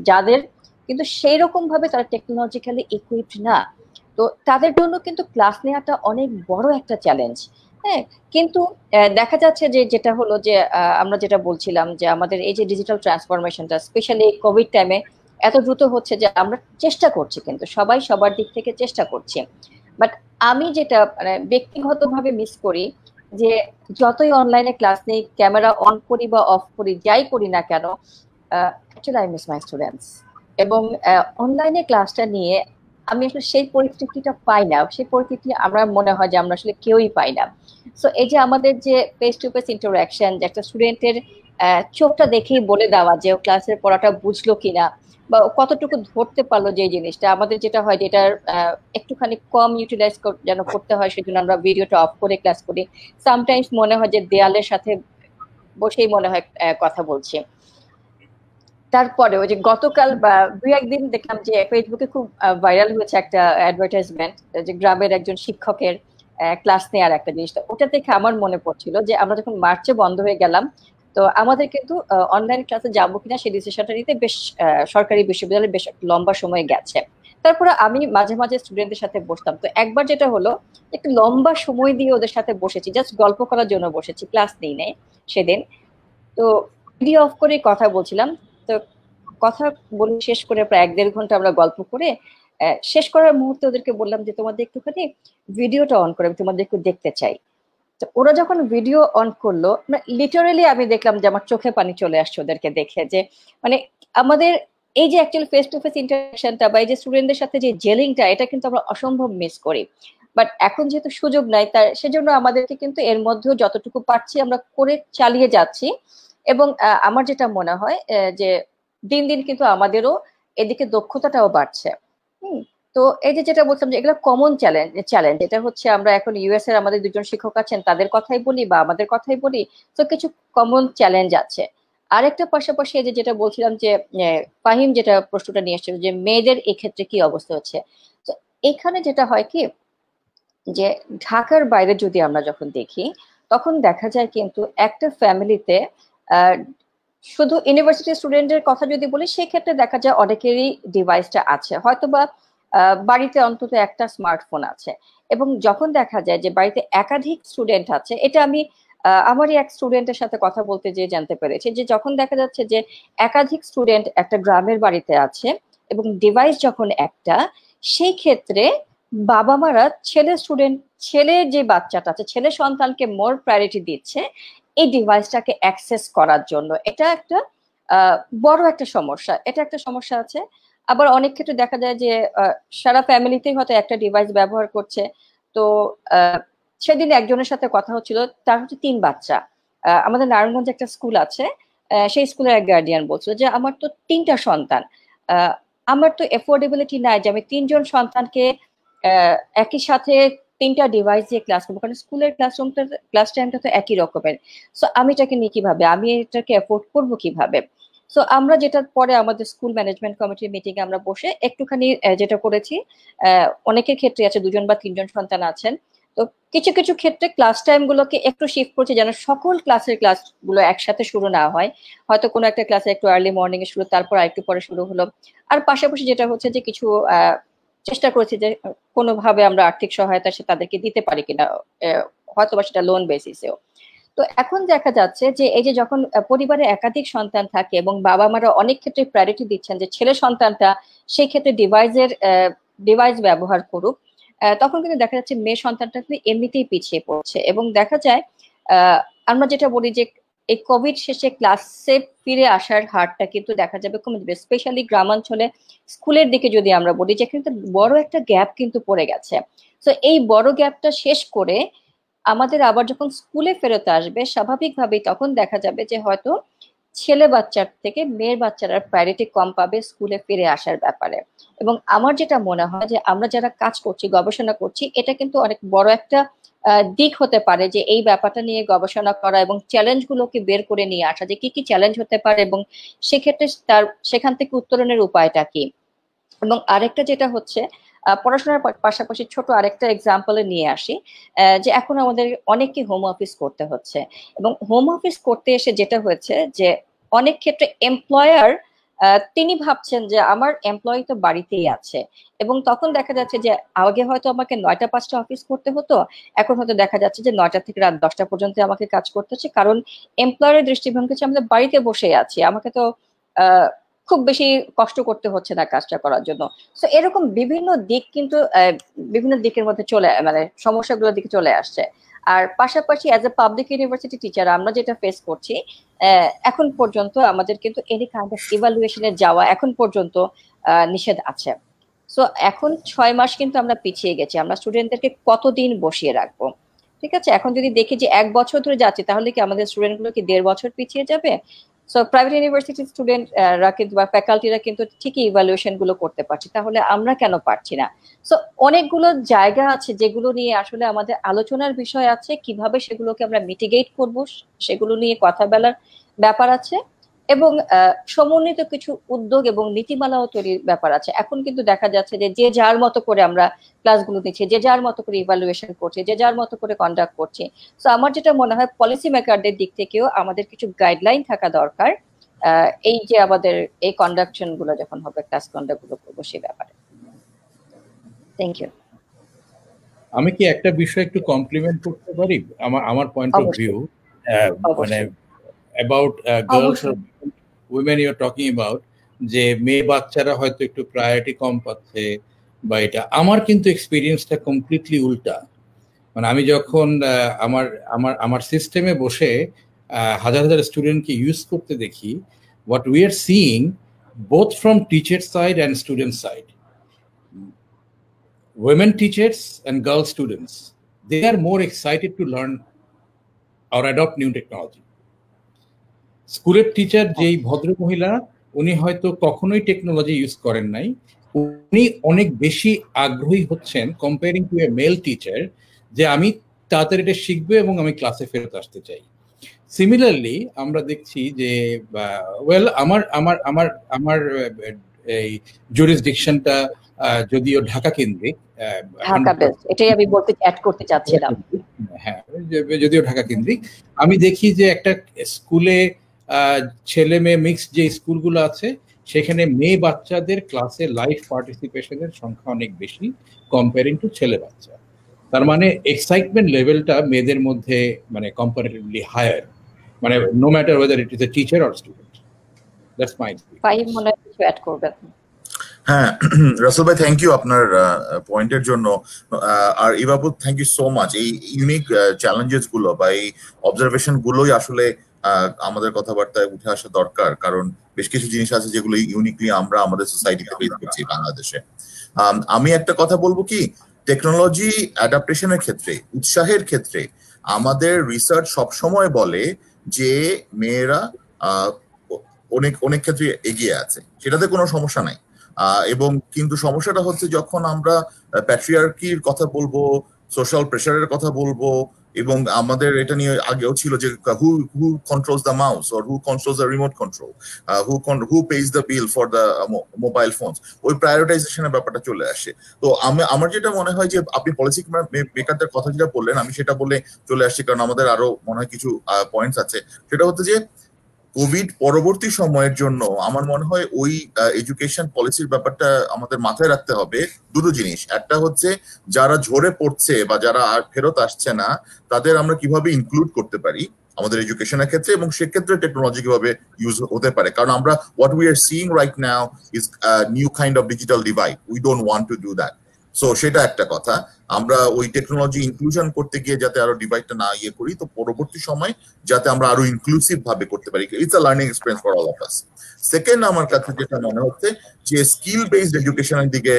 যাদের কিন্তু সেই রকম ভাবে তারা টেকনোলজিক্যালি ইকুইপড না, তো তাদের জন্য কিন্তু ক্লাস নেওয়াটা অনেক বড় একটা চ্যালেঞ্জ। হ্যাঁ, কিন্তু দেখা যাচ্ছে যে যেটা হলো যে আমরা যেটা বলছিলাম যে আমাদের এই যে ডিজিটাল ট্রান্সফরমেশনটা স্পেশালি কোভিড টাইমে এত দ্রুত হচ্ছে যে আমরা চেষ্টা করছি, কিন্তু সবাই সবার দিক থেকে চেষ্টা করছি। বাট আমি যেটা মানে ব্যক্তিগতভাবে মিস করি যে যতই অনলাইনে ক্লাস নেই, ক্যামেরা অন করি বা অফ করি, যাই করি না কেন, actually I miss my students. এবং অনলাইনে ক্লাসটা নিয়ে আমি আসলে সেই পরিস্থিতিটা পাই না, সেই পরিস্থিতি আমরা মনে হয় যে আমরা আসলে কেউই পাই না। সো এই যে আমাদের যে ফেস টু ফেস ইন্টারাকশন, যে একটা স্টুডেন্টের চোখটা দেখেই বলে দেওয়া যে ও ক্লাসের পড়াটা বুঝলো কিনা বা কতটুকু ধরতে পারলো, যে জিনিসটা আমাদের যেটা হয় যেটার একটুখানি কম ইউটিলাইজ যেন করতে হয়, সেজন্য আমরা ভিডিওটা অফ করে ক্লাস করি। সামটাইমস মনে হয় যে দেয়ালের সাথে বসেই মনে হয় কথা বলছি। তারপরে ওই যে গতকাল বা দুই একদিন দেখলাম যে ফেসবুকে খুব ভাইরাল হয়েছে একটা অ্যাডভার্টাইজমেন্ট, যে গ্রামের একজন শিক্ষকের ক্লাস নেওয়ার একটা জিনিসটা, ওটা দেখে আমার মনে পড়ছিল যে আমরা যখন মার্চে বন্ধ হয়ে গেলাম, তো আমাদের কিন্তু অনলাইন ক্লাসে যাবো কিনা সেই ডিসিশনটা নিতে বেশ সরকারি বিশ্ববিদ্যালয়ে বেশ লম্বা সময় গেছে। তারপরে আমি মাঝে মাঝে স্টুডেন্টদের সাথে বসতাম, তো একবার যেটা হলো একটু লম্বা সময় দিয়ে ওদের সাথে বসেছি, জাস্ট গল্প করার জন্য বসেছি, ক্লাস নেই নাই সেদিন। তো ভিডিও অফ করে কথা বলছিলাম, তো কথা বলে শেষ করে প্রায় 1-1.5 ঘন্টা আমরা গল্প করে শেষ করার মুহূর্তে ওদেরকে বললাম যে তোমাদের একটুখানি ভিডিওটা অন করে আমি তোমাদের একটু দেখতে চাই। তো ওরা যখন ভিডিও অন করলো, লিটারালি আমি দেখলাম যে আমার চোখে পানি চলে আসছে ওদেরকে দেখে, যে মানে আমাদের এই যে অ্যাকচুয়ালি ফেস টু ফেস ইন্টারাকশনটা বা এই যে স্টুডেন্টদের সাথে যে জেলিংটা, এটা কিন্তু আমরা অসম্ভব মিস করি। বাট এখন যেহেতু সুযোগ নাই, তার সেজন্য আমাদেরকে কিন্তু এর মধ্যেও যতটুকু পারছি আমরা করে চালিয়ে যাচ্ছি। এবং আমার যেটা মনে হয় যে দিন দিন কিন্তু আমাদেরও এদিকে দক্ষতাটাও বাড়ছে। তো এই যে যেটা বলছিলাম যে এগুলো কমন চ্যালেঞ্জ এটা হচ্ছে আমরা এখন ইউএস এর আমাদের দুজন শিক্ষক আছেন, তাদের কথাই বলি বা আমাদের কথাই বলি, তো কিছু কমন চ্যালেঞ্জ আছে। আরেকটা পাশাপাশি এই যে যেটা বলছিলাম যে ফাহিম যেটা প্রশ্নটা নিয়ে এসেছিল যে মেয়েদের এই ক্ষেত্রে কি অবস্থা হচ্ছে, তো এখানে যেটা হয় কি যে ঢাকার বাইরে যদি আমরা যখন দেখি, তখন দেখা যায় কিন্তু একটা ফ্যামিলিতে শুধু ইউনিভার্সিটি স্টুডেন্টের কথা যদি বলি, সেক্ষেত্রে দেখা যায় অনেকেরই ডিভাইসটা আছে, হয়তোবা বাড়িতে অন্তত একটা স্মার্টফোন আছে। এবং যখন দেখা যায় যে বাড়িতে একাধিক স্টুডেন্ট আছে, এটা আমি আমারই এক স্টুডেন্টের সাথে কথা বলতে যেয়ে জানতে পেরেছি যে যখন দেখা যাচ্ছে যে একাধিক স্টুডেন্ট একটা গ্রামের বাড়িতে আছে এবং ডিভাইস যখন একটা, সেই ক্ষেত্রে বাবা মারা ছেলে যে বাচ্চাটা আছে, ছেলে সন্তানকে মোর প্রায়োরিটি দিচ্ছে এই ডিভাইসটাকে অ্যাক্সেস করার জন্য। এটা একটা বড় একটা সমস্যা, এটা একটা সমস্যা আছে। আবার অনেক ক্ষেত্রে দেখা যায় যে সারা ফ্যামিলিতেই হয়তো একটা ডিভাইস ব্যবহার করছে। তো সেদিন একজনের সাথে কথা হচ্ছিল, তার হচ্ছে 3 বাচ্চা। আমাদের নারায়ণগঞ্জে একটা স্কুল আছে, সেই স্কুলের এক গার্ডিয়ান বলছিল যে আমার তো 3টা সন্তান, আমার তো এফোর্ডেবিলিটি নাই যে আমি 3 জন সন্তানকে একই সাথে 3টা ডিভাইস দিয়ে ক্লাস করবো, কারণ স্কুলের ক্লাস টাইমটা তো একই রকমের। সো আমি এটাকে নিয়ে কিভাবে, আমি এটাকে এফোর্ড করবো কিভাবে? সো আমরা যেটা পরে আমাদের স্কুল ম্যানেজমেন্ট কমিটির মিটিং এ আমরা বসে একটুখানি যেটা করেছি, অনেকের ক্ষেত্রে আছে 2 জন বা 3 জন সন্তান আছেন, তো কিছু কিছু ক্ষেত্রে ক্লাস টাইম গুলোকে একটু শিফট করছে যেন সকল ক্লাস গুলো একসাথে শুরু না হয়। হয়তো কোনো একটা ক্লাসে একটু আর্লি মর্নিং এ শুরু, তারপর আরেকটু পরে শুরু হলো। আর পাশাপাশি যেটা হচ্ছে যে কিছু চেষ্টা করেছি যে কোনোভাবে আমরা আর্থিক সহায়তা তাদেরকে দিতে পারি কিনা, হয়তো বা সেটা লোন বেসিসেও। তো এখন দেখা যাচ্ছে যে এই যে যখন পরিবারে একাধিক সন্তান থাকে এবং বাবা মারা অনেক ক্ষেত্রে প্রায়োরিটি দিচ্ছেন যে ছেলে সন্তানটা সেই ক্ষেত্রে ডিভাইস ব্যবহার করুক, তখন কিন্তু দেখা যাচ্ছে মেয়ে সন্তানটা কিন্তু এমনিতেই পিছিয়ে পড়ছে। এবং দেখা যায় আমরা যেটা বলি যে এই কোভিড শেষে ক্লাসে ফিরে আসার হারটা কিন্তু দেখা যাবে কমে যাবে, স্পেশালি গ্রামাঞ্চলে স্কুলের দিকে যদি আমরা বলি, যেখানে বড় একটা গ্যাপ কিন্তু পড়ে গেছে। তো এই বড় গ্যাপটা শেষ করে আমাদের আবার যখন স্কুলে ফেরত আসবে স্বাভাবিকভাবেই তখন দেখা যাবে যে হয়তো ছেলে বাচ্চার থেকে মেয়ের বাচ্চারা প্রায়োরিটি কম পাবে স্কুলে ফিরে আসার ব্যাপারে। এবং আমার যেটা মনে হয় যে আমরা যারা কাজ করছি, গবেষণা করছি, এটা কিন্তু অনেক বড় একটা দিক হতে পারে যে এই ব্যাপারটা নিয়ে গবেষণা করা এবং চ্যালেঞ্জগুলোকে বের করে নিয়ে আসা, যে কি কি চ্যালেঞ্জ হতে পারে এবং সেক্ষেত্রে সেখান থেকে উত্তরণের উপায়টা কি। এবং আরেকটা যেটা হচ্ছে পড়াশোনার পাশাপাশি ছোট আরেকটা এক্সাম্পলে নিয়ে আসি, যে এখন আমাদের অনেককে হোম অফিস করতে হচ্ছে। এবং হোম অফিস করতে এসে যেটা হয়েছে যে অনেক ক্ষেত্রে এমপ্লয়ার তিনি ভাবছেন যে আমার এমপ্লয়ি তো বাড়িতেই আছে, এবং তখন দেখা যাচ্ছে যে আগে হয়তো আমাকে 9টা 5টা অফিস করতে হতো, এখন হয়তো দেখা যাচ্ছে যে 9টা থেকে রাত 10টা পর্যন্ত আমাকে কাজ করতে হচ্ছে, কারণ এমপ্লয়ারের দৃষ্টিভঙ্গি হচ্ছে আমাদের বাড়িতে বসে আছি, আমাকে তো খুব বেশি কষ্ট করতে হচ্ছে না কাজটা করার জন্য। তো এরকম বিভিন্ন দিক কিন্তু বিভিন্ন দিকের মধ্যে মানে সমস্যাগুলোর দিকে চলে আসছে। আর পাশাপাশি as a public university teacher আমরা যেটা ফেস করছি, এখন পর্যন্ত আমাদের কিন্তু এনি কাইন্ড অফ ইভালুয়েশনে যাওয়া এখন পর্যন্ত নিষেধ আছে। সো এখন 6 মাস কিন্তু আমরা পিছিয়ে গেছি, আমরা স্টুডেন্টদেরকে কতদিন বসিয়ে রাখবো? ঠিক আছে, এখন যদি দেখি যে 1 বছর ধরে যাচ্ছে, তাহলে কি আমাদের স্টুডেন্টগুলো কি 1.5 বছর পিছিয়ে যাবে? সো প্রাইভেট ইউনিভার্সিটির স্টুডেন্টরা কিন্তু বা ফ্যাকাল্টিরা কিন্তু ঠিকই ইভালুয়েশন গুলো করতে পারছে, তাহলে আমরা কেন পারছি না? সো অনেকগুলো জায়গা আছে যেগুলো নিয়ে আসলে আমাদের আলোচনার বিষয় আছে, কিভাবে সেগুলোকে আমরা মিটিগেট করব সেগুলো নিয়ে কথা বলার ব্যাপার আছে, এবং সমন্বিত কিছু উদ্যোগ এবং নীতিমালাও তৈরির ব্যাপার আছে। এখন কিন্তু দেখা যাচ্ছে যে যে যার মতো করে আমরা ক্লাসগুলো নিচ্ছি, যে যার মতো করে ইভালুয়েশন করছি, যে যার মতো করে কন্ডাক্ট করছি। সো আমার যেটা মনে হয় পলিসি মেকারদের দিক থেকেও আমাদের কিছু গাইডলাইন থাকা দরকার, এই যে আমাদের এই কন্ডাকশন গুলো যখন হবে, ক্লাস কন্ডাক্ট গুলো করবো সেই ব্যাপারে। Thank you. আমি কি একটা বিষয় একটু কমপ্লিমেন্ট করতে পারি? আমার পয়েন্ট অফ ভিউ, মানে about girls or women you're talking about, যে মেয়ে বাচ্চারা হয়তো একটু প্রায়োরিটি কম পাচ্ছে বা এটা, আমার কিন্তু এক্সপিরিয়েন্সটা কমপ্লিটলি উল্টা। মানে আমি যখন আমার সিস্টেমে বসে হাজার হাজার স্টুডেন্টকে ইউজ করতে দেখি, what we are seeing both from teacher side and student side, women teachers and girl students, they are more excited to learn or adopt new technology. স্কুলের টিচার যেই ভদ্র মহিলা, উনি হয়তো কখনোই টেকনোলজি ইউজ করেন নাই, উনি অনেক বেশি আগ্রহী হচ্ছেন কম্পেয়ারিং টু এ মেল টিচার, যে আমি তাড়াতাড়ি এটা শিখবো এবং আমি ক্লাসে ফেরত আসতে চাই। সিমিলারলি আমরা দেখছি যে ওয়েল আমার আমার আমার আমার এই জুরিসডিকশনটা যদিও ঢাকা কেন্দ্রিক, এটাই আমি বলতে অ্যাড করতে চাচ্ছিলাম। হ্যাঁ, যদিও ঢাকা কেন্দ্রিক, আমি দেখি যে একটা স্কুলে ছেলে মেয়ে মিক্সড যে স্কুলগুলো আছে, সেখানে মেয়ে বাচ্চাদের ক্লাসে লাইভ পার্টিসিপেশনের সংখ্যা অনেক বেশি কম্পেয়ারিং টু ছেলে বাচ্চা। তার মানে এক্সাইটমেন্ট লেভেলটা মেয়েদের মধ্যে মানে কম্পারেটিভলি হায়ার, মানে no matter whether it is a teacher or student. That's my ফাহিম মনে হয় কিছু অ্যাড করবেন। হ্যাঁ, রাসেল ভাই থ্যাংক ইউ আপনার পয়েন্টের জন্য। আর ইবাবু থ্যাংক ইউ সো মাচ। এই ইউনিক চ্যালেঞ্জেস গুলো বা এই অবজারভেশন গুলোই আসলে আমাদের কথাবার্তায় উঠে আসা দরকার, কারণ বেশ কিছু জিনিস আছে যেগুলো ইউনিকলি আমরা আমাদের সোসাইটিতে ফেস করছি বাংলাদেশে। আমি একটা কথা বলবো কি, টেকনোলজি অ্যাডাপ্টেশনের ক্ষেত্রে, উৎসাহের ক্ষেত্রে আমাদের রিসার্চ সবসময় বলে যে মেয়েরা অনেক অনেক ক্ষেত্রে এগিয়ে আছে, সেটাতে কোনো সমস্যা নাই। এবং কিন্তু সমস্যাটা হচ্ছে যখন আমরা প্যাট্রিয়ার্কির কথা বলবো, সোশ্যাল প্রেশারের কথা বলবো, এবং আমাদের এটা নিয়ে আগেও ছিল যে who controls the mouse or who controls the remote control, who pays the bill for the mobile phones, ওই প্রায়োরিটাইজেশনের ব্যাপারটা চলে আসে। তো আমার যেটা মনে হয় যে আপনি পলিসি মেকারদের কথা যেটা বললেন, আমি সেটা বলে চলে আসছি, কারণ আমাদের আরো মনে হয় কিছু পয়েন্টস আছে। সেটা হচ্ছে যে কোভিড পরবর্তী সময়ের জন্য আমার মনে হয় ওই এডুকেশন পলিসির ব্যাপারটা আমাদের মাথায় রাখতে হবে দুটো জিনিস। একটা হচ্ছে যারা ঝরে পড়ছে বা যারা আর ফেরত আসছে না তাদের আমরা কিভাবে ইনক্লুড করতে পারি আমাদের এডুকেশনের ক্ষেত্রে, এবং সেক্ষেত্রে টেকনোলজি কিভাবে ইউজ হতে পারে। কারণ আমরা what we are seeing right now is new kind of digital divide, we don't want to do that. So সেটা একটা কথা, আমরা ওই টেকনোলজি ইনক্লুশন করতে গিয়ে যাতে আরো ডিভাইডটা না করি, তো পরবর্তী সময় যাতে আমরা আরো ইনক্লুসিভ ভাবে করতে পারি। It's a learning experience for all of us. Second, আমার কাছে যেটা মনে হচ্ছে যে স্কিল বেসড এডুকেশনের দিকে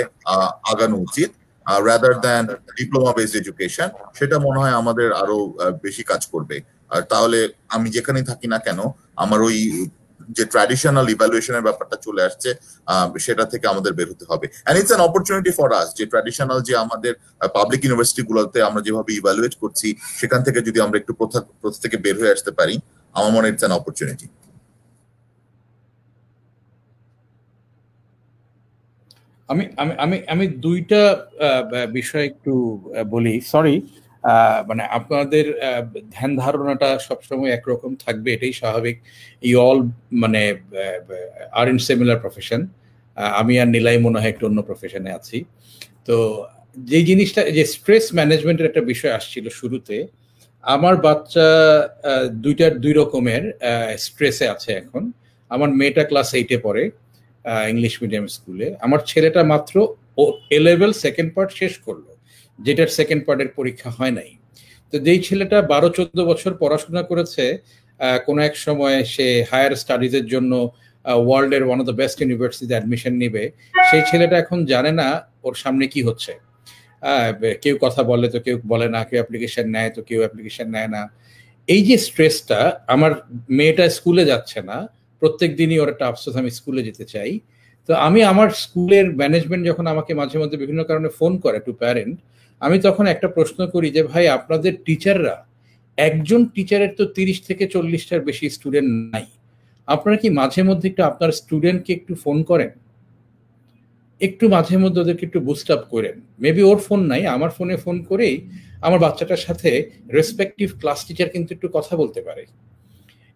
আগানো উচিত rather than diploma based education. সেটা মনে হয় আমাদের আরো বেশি কাজ করবে। আর তাহলে আমি যেখানেই থাকি না কেন আমার ওই যে ট্র্যাডিশনাল ইভ্যালুয়েশনের ব্যাপারটা চলে আসছে সেটা থেকে আমাদের বের হতে হবে। And it's an opportunity for us যে ট্র্যাডিশনাল যে আমাদের পাবলিক ইউনিভার্সিটি গুলোতে আমরা যেভাবে ইভ্যালুয়েট করছি সেখান থেকে যদি আমরা একটু প্রথা থেকে বের হয়ে আসতে পারি, আমার মনে হয় ইটস অ্যান অপরচুনিটি। আমি আমি আমি আমি দুইটা বিষয় একটু বলি। সরি, মানে আপনাদের ধ্যান ধারণাটা সবসময় একরকম থাকবে, এটাই স্বাভাবিক। ইউ অল মানে আর ইন সিমিলার প্রফেশন। আমি আর নীলাই মনে হয় একটু অন্য প্রফেশনে আছি। তো যে জিনিসটা, যে স্ট্রেস ম্যানেজমেন্টের একটা বিষয় আসছিল শুরুতে, আমার বাচ্চা দুই রকমের স্ট্রেসে আছে এখন। আমার মেয়েটা ক্লাস 8-এ পড়ে ইংলিশ মিডিয়াম স্কুলে। আমার ছেলেটা মাত্র এ লেভেল সেকেন্ড পার্ট শেষ করলো, যেটার সেকেন্ড পার্টের পরীক্ষা হয় নাই। তো যেই ছেলেটা 12-14 বছর পড়াশোনা করেছে, কোনো এক সময় সে হায়ার স্টাডিজের জন্য ওয়ার্ল্ডের ওয়ান অফ দ্য বেস্ট ইউনিভার্সিটিতে অ্যাডমিশন নেবে, সেই ছেলেটা এখন জানে না ওর সামনে কি হচ্ছে। কেউ কথা বলে তো কেউ বলে না, কেউ অ্যাপ্লিকেশন নেয় তো কেউ অ্যাপ্লিকেশন নেয় না। এই যে স্ট্রেসটা, আমার মেয়েটা স্কুলে যাচ্ছে না, প্রত্যেক দিনই ওর একটা আফসোস আমি স্কুলে যেতে চাই। তো আমি আমার স্কুলের ম্যানেজমেন্ট যখন আমাকে মাঝে মধ্যে বিভিন্ন কারণে ফোন করে টু প্যারেন্ট, আমি তখন একটা প্রশ্ন করি যে ভাই, আপনাদের টিচাররা, একজন টিচারের তো 30 থেকে 40টার বেশি স্টুডেন্ট নাই, আপনারা কি মাঝে মধ্যে একটু আপনার স্টুডেন্টকে একটু ফোন করেন? একটু মাঝে মধ্যে ওদেরকে একটু বুস্ট আপ করেন। মেবি ওর ফোন নাই, আমার ফোনে ফোন করেই আমার বাচ্চাটার সাথে রেসপেক্টিভ ক্লাস টিচার কিন্তু একটু কথা বলতে পারে।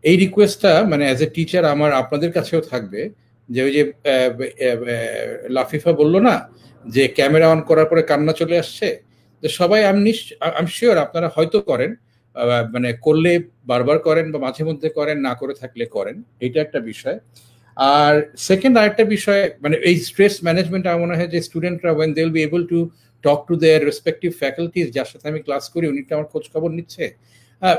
এই রিকোয়েস্টটা মানে অ্যাজ এ টিচার আমার আপনাদের কাছেও থাকবে, যে ওই যে লাফিফা বললো না যে ক্যামেরা অন করার পরে কান্না চলে আসছে, তো সবাই আমি শিওর আপনারা হয়তো করেন, মানে করলে বারবার করেন বা মাঝে মধ্যে করেন, না করে থাকলে করেন। এটা একটা বিষয়। আর সেকেন্ড আরেকটা বিষয়, মানে এই স্ট্রেস ম্যানেজমেন্ট আমার মনে হয় যে স্টুডেন্টরা when they will be able to talk to their respective faculties, যার সাথে আমি ক্লাস করি উনি আমার খোঁজ খবর নিচ্ছে,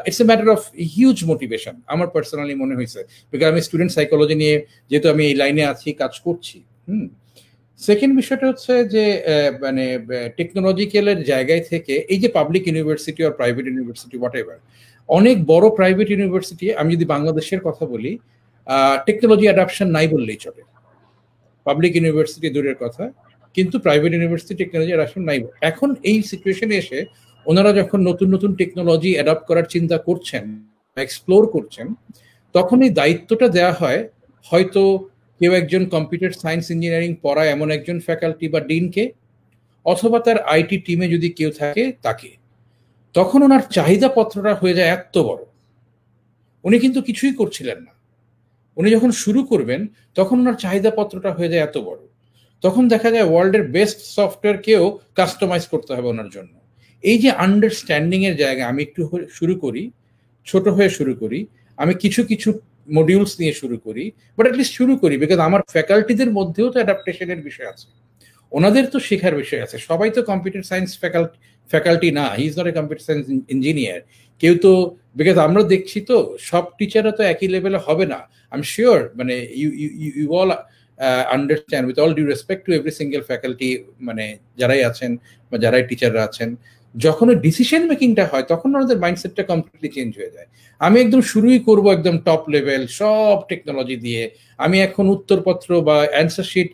it's a matter of huge motivation আমার পার্সোনালি মনে হয়েছে, বিকজ আমি স্টুডেন্ট সাইকোলজি নিয়ে যেহেতু আমি এই লাইনে আছি, কাজ করছি। সেকেন্ড বিষয়টা হচ্ছে যে মানে টেকনোলজিক্যালের জায়গায় থেকে এই যে পাবলিক ইউনিভার্সিটি আর প্রাইভেট ইউনিভার্সিটি হোয়াট এভার, অনেক বড় প্রাইভেট ইউনিভার্সিটি, আমি যদি বাংলাদেশের কথা বলি, টেকনোলজি অ্যাডাপশন নাই বললেই চলে। পাবলিক ইউনিভার্সিটি দূরের কথা, কিন্তু প্রাইভেট ইউনিভার্সিটি টেকনোলজি অ্যাডাপশন নাই। এখন এই সিচুয়েশনে এসে ওনারা যখন নতুন নতুন টেকনোলজি অ্যাডাপ্ট করার চিন্তা করছেন, এক্সপ্লোর করছেন, তখন এই দায়িত্বটা দেওয়া হয় হয়তো কেউ একজন কম্পিউটার সায়েন্স ইঞ্জিনিয়ারিং পড়ায় এমন একজন ফ্যাকাল্টি বা ডিনকে, অথবা তার আইটি টিমে যদি কেউ থাকে তাকে। তখন ওনার চাহিদা পত্রটা হয়ে যায় এত বড়, উনি কিন্তু কিছুই করছিলেন না। উনি যখন শুরু করবেন তখন ওনার চাহিদা পত্রটা হয়ে যায় এত বড়, তখন দেখা যায় ওয়ার্ল্ডের বেস্ট সফটওয়্যারকেও কাস্টমাইজ করতে হবে ওনার জন্য। এই যে আন্ডারস্ট্যান্ডিং এর জায়গা, আমি একটু শুরু করি, ছোট হয়ে শুরু করি, আমি কিছু কিছু মডিউলস নিয়ে শুরু করি, বাট অ্যাটলিস্ট শুরু করি, বিকজ আমার ফ্যাকাল্টিদের মধ্যেও তো অ্যাডাপ্টেশনের বিষয় আছে, ওনাদের তো শেখার বিষয় আছে। সবাই তো কম্পিউটার সায়েন্স ফ্যাকাল্টি না, he is not a computer science engineer. কেউ তো, বিকজ আমরা দেখছি তো সব টিচাররা তো একই লেভেলে হবে না। আই এম শিওর, মানে you all understand, with all due respect to every single faculty, মানে যারাই আছেন বা যারাই টিচাররা আছেন, যখন ওই ডিসিশন মেকিংটা হয় তখন ওনাদের মাইন্ডসেটটা কমপ্লিটলি চেঞ্জ হয়ে যায়। আমি একদম শুরুই করব একদম টপ লেভেল সব টেকনোলজি দিয়ে, আমি এখন উত্তরপত্র বা অ্যান্সার শিট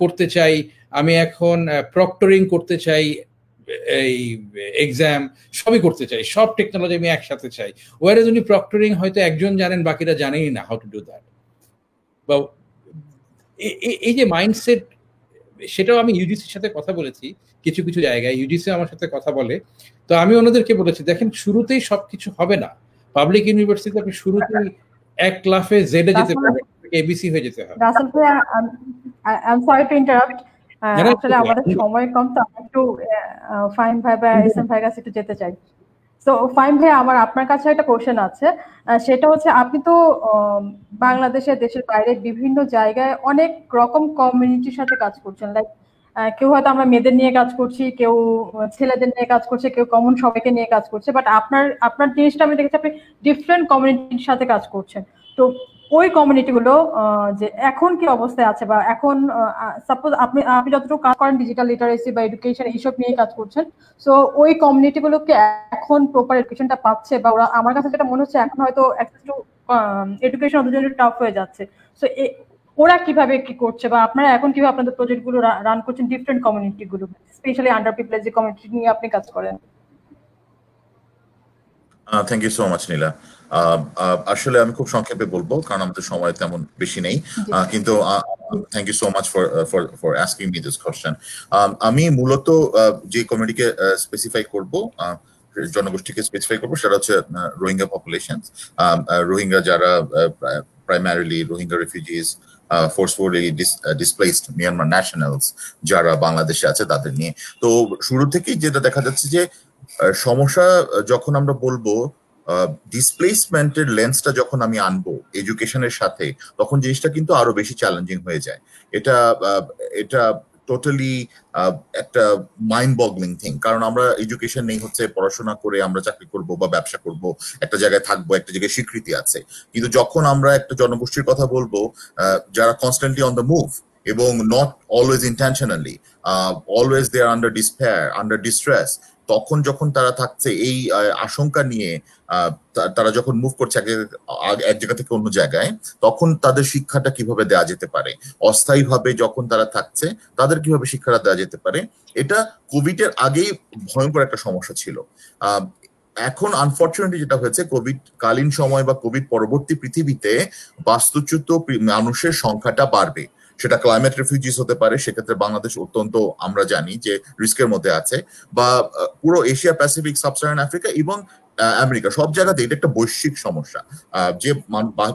করতে চাই, আমি এখন প্রক্টরিং করতে চাই, এই এক্সাম সবই করতে চাই, সব টেকনোলজি আমি একসাথে চাই। ওয়ারেজ উনি প্রক্টরিং হয়তো একজন জানেন, বাকিরা জানেই না হাউ টু ডু দ্যাট। বা এই যে মাইন্ডসেট, সেটাও আমি ইউজিসির সাথে কথা বলেছি, কিছু কিছু জায়গায় ইউজিসি আমার সাথে কথা বলে। তো আমি ওনাদেরকে বলেছি, দেখেন শুরুতেই সবকিছু হবে না, পাবলিক ইউনিভার্সিটি আপনি শুরুতেই এক লাফে জেডে যেতে রাসেল পারে, এবিসি হয়ে যেতে হবে। রাসেল ভাইয়া, I am sorry to interrupt. জানেন আসলে আমাদের সময় কম, তো আমি একটু ফাহিম ভাই বা এসএম ভাইয়ের কাছে একটু যেতে চাই। তো ফাহিম ভাই, আমার আপনার কাছে একটা কোশ্চেন আছে। সেটা হচ্ছে, আপনি তো বাংলাদেশের দেশের বাইরে বিভিন্ন জায়গায় অনেক রকম কমিউনিটির সাথে কাজ করছেন। লাইক কেউ হয়তো আমরা মেয়েদের নিয়ে কাজ করছি, কেউ ছেলেদের নিয়ে কাজ করছে, কেউ কমন সবাইকে নিয়ে কাজ করছে। বাট আপনার জিনিসটা আমি দেখেছি, আপনি ডিফারেন্ট কমিউনিটির সাথে কাজ করছেন। তো ওই কমিউনিটি গুলো যে এখন কি অবস্থায় আছে, বা এখন সাপোজ আপনি যতটুকু কাজ করেন ডিজিটাল লিটারেসি বা এডুকেশন এইসব নিয়ে কাজ করছেন, সো ওই কমিউনিটি গুলোকে এখন প্রপার এডুকেশনটা পাচ্ছে, বা ওরা, আমার কাছে যেটা মনে হচ্ছে এখন হয়তো অ্যাক্সেস টু এডুকেশন ওদের জন্য টাফ হয়ে যাচ্ছে। সো ওরা কিভাবে কি করছে, বা আপনারা এখন কিভাবে আপনাদের প্রজেক্ট গুলো রান করছেন ডিফারেন্ট কমিউনিটি গুলো, স্পেশালি আন্ডার প্রিভিলেজ যে কমিউনিটি নিয়ে আপনি কাজ করেন? থ্যাংক ইউ সো মাচ নীলা। আসলে আমি খুব সংক্ষেপে বলবো, কারণ আমাদের সময় তেমন বেশি নেই। কিন্তু thank you so much for asking me this question. আমি মূলত যে কমিউনিটিকে স্পেসিফাই করব, জনগোষ্ঠীকে স্পেসিফাই করবো, সেটা হচ্ছে রোহিঙ্গা পপুলেশন। রোহিঙ্গা যারা primarily Rohingya refugees, forcefully displaced Myanmar nationals যারা বাংলাদেশে আছে, তাদের নিয়ে। তো শুরু থেকেই যেটা দেখা যাচ্ছে যে সমস্যা যখন আমরা বলবো ডিসপ্লেসমেন্টের লেন্সটা যখন আমি আনবো এডুকেশনের সাথে, তখন জিনিসটা কিন্তু আরো বেশি চ্যালেঞ্জিং হয়ে যায়। এটা এটা টোটালি একটা মাইন্ড বগলিং থিং, কারণ আমরা এডুকেশন নেই হচ্ছে পড়াশোনা করে আমরা চাকরি করব বা ব্যবসা করব, একটা জায়গায় থাকবো, একটা জায়গায় স্বীকৃতি আছে। কিন্তু যখন আমরা একটা জনগোষ্ঠীর কথা বলবো যারা কনস্ট্যান্টলি অন দ্য মুভ এবং not always intentionally, always they are under despair, under distress, তখন যখন তারা থাকছে এই আশঙ্কা নিয়ে, তারা যখন মুভ করছে এক জায়গা থেকে অন্য জায়গায়, তখন তাদের শিক্ষাটা কিভাবে দেওয়া যেতে পারে, অস্থায়ীভাবে যখন তারা থাকছে তাদের কিভাবে শিক্ষাটা দেওয়া যেতে পারে, এটা কোভিড এর আগেই ভয়ঙ্কর একটা সমস্যা ছিল। এখন আনফরচুনেটলি যেটা হয়েছে, কোভিড কালীন সময় বা কোভিড পরবর্তী পৃথিবীতে বাস্তুচ্যুত মানুষের সংখ্যাটা বাড়বে। সেটা ক্লাইমেট রেফিউজিস হতে পারে, সেক্ষেত্রে বাংলাদেশ অত্যন্ত, আমরা জানি যে রিস্কের মধ্যে আছে, বা পুরো এশিয়া প্যাসিফিক, সাবসাহারান আফ্রিকা এবং আমেরিকা, সব জায়গাতে এটা একটা বৈশ্বিক সমস্যা, যে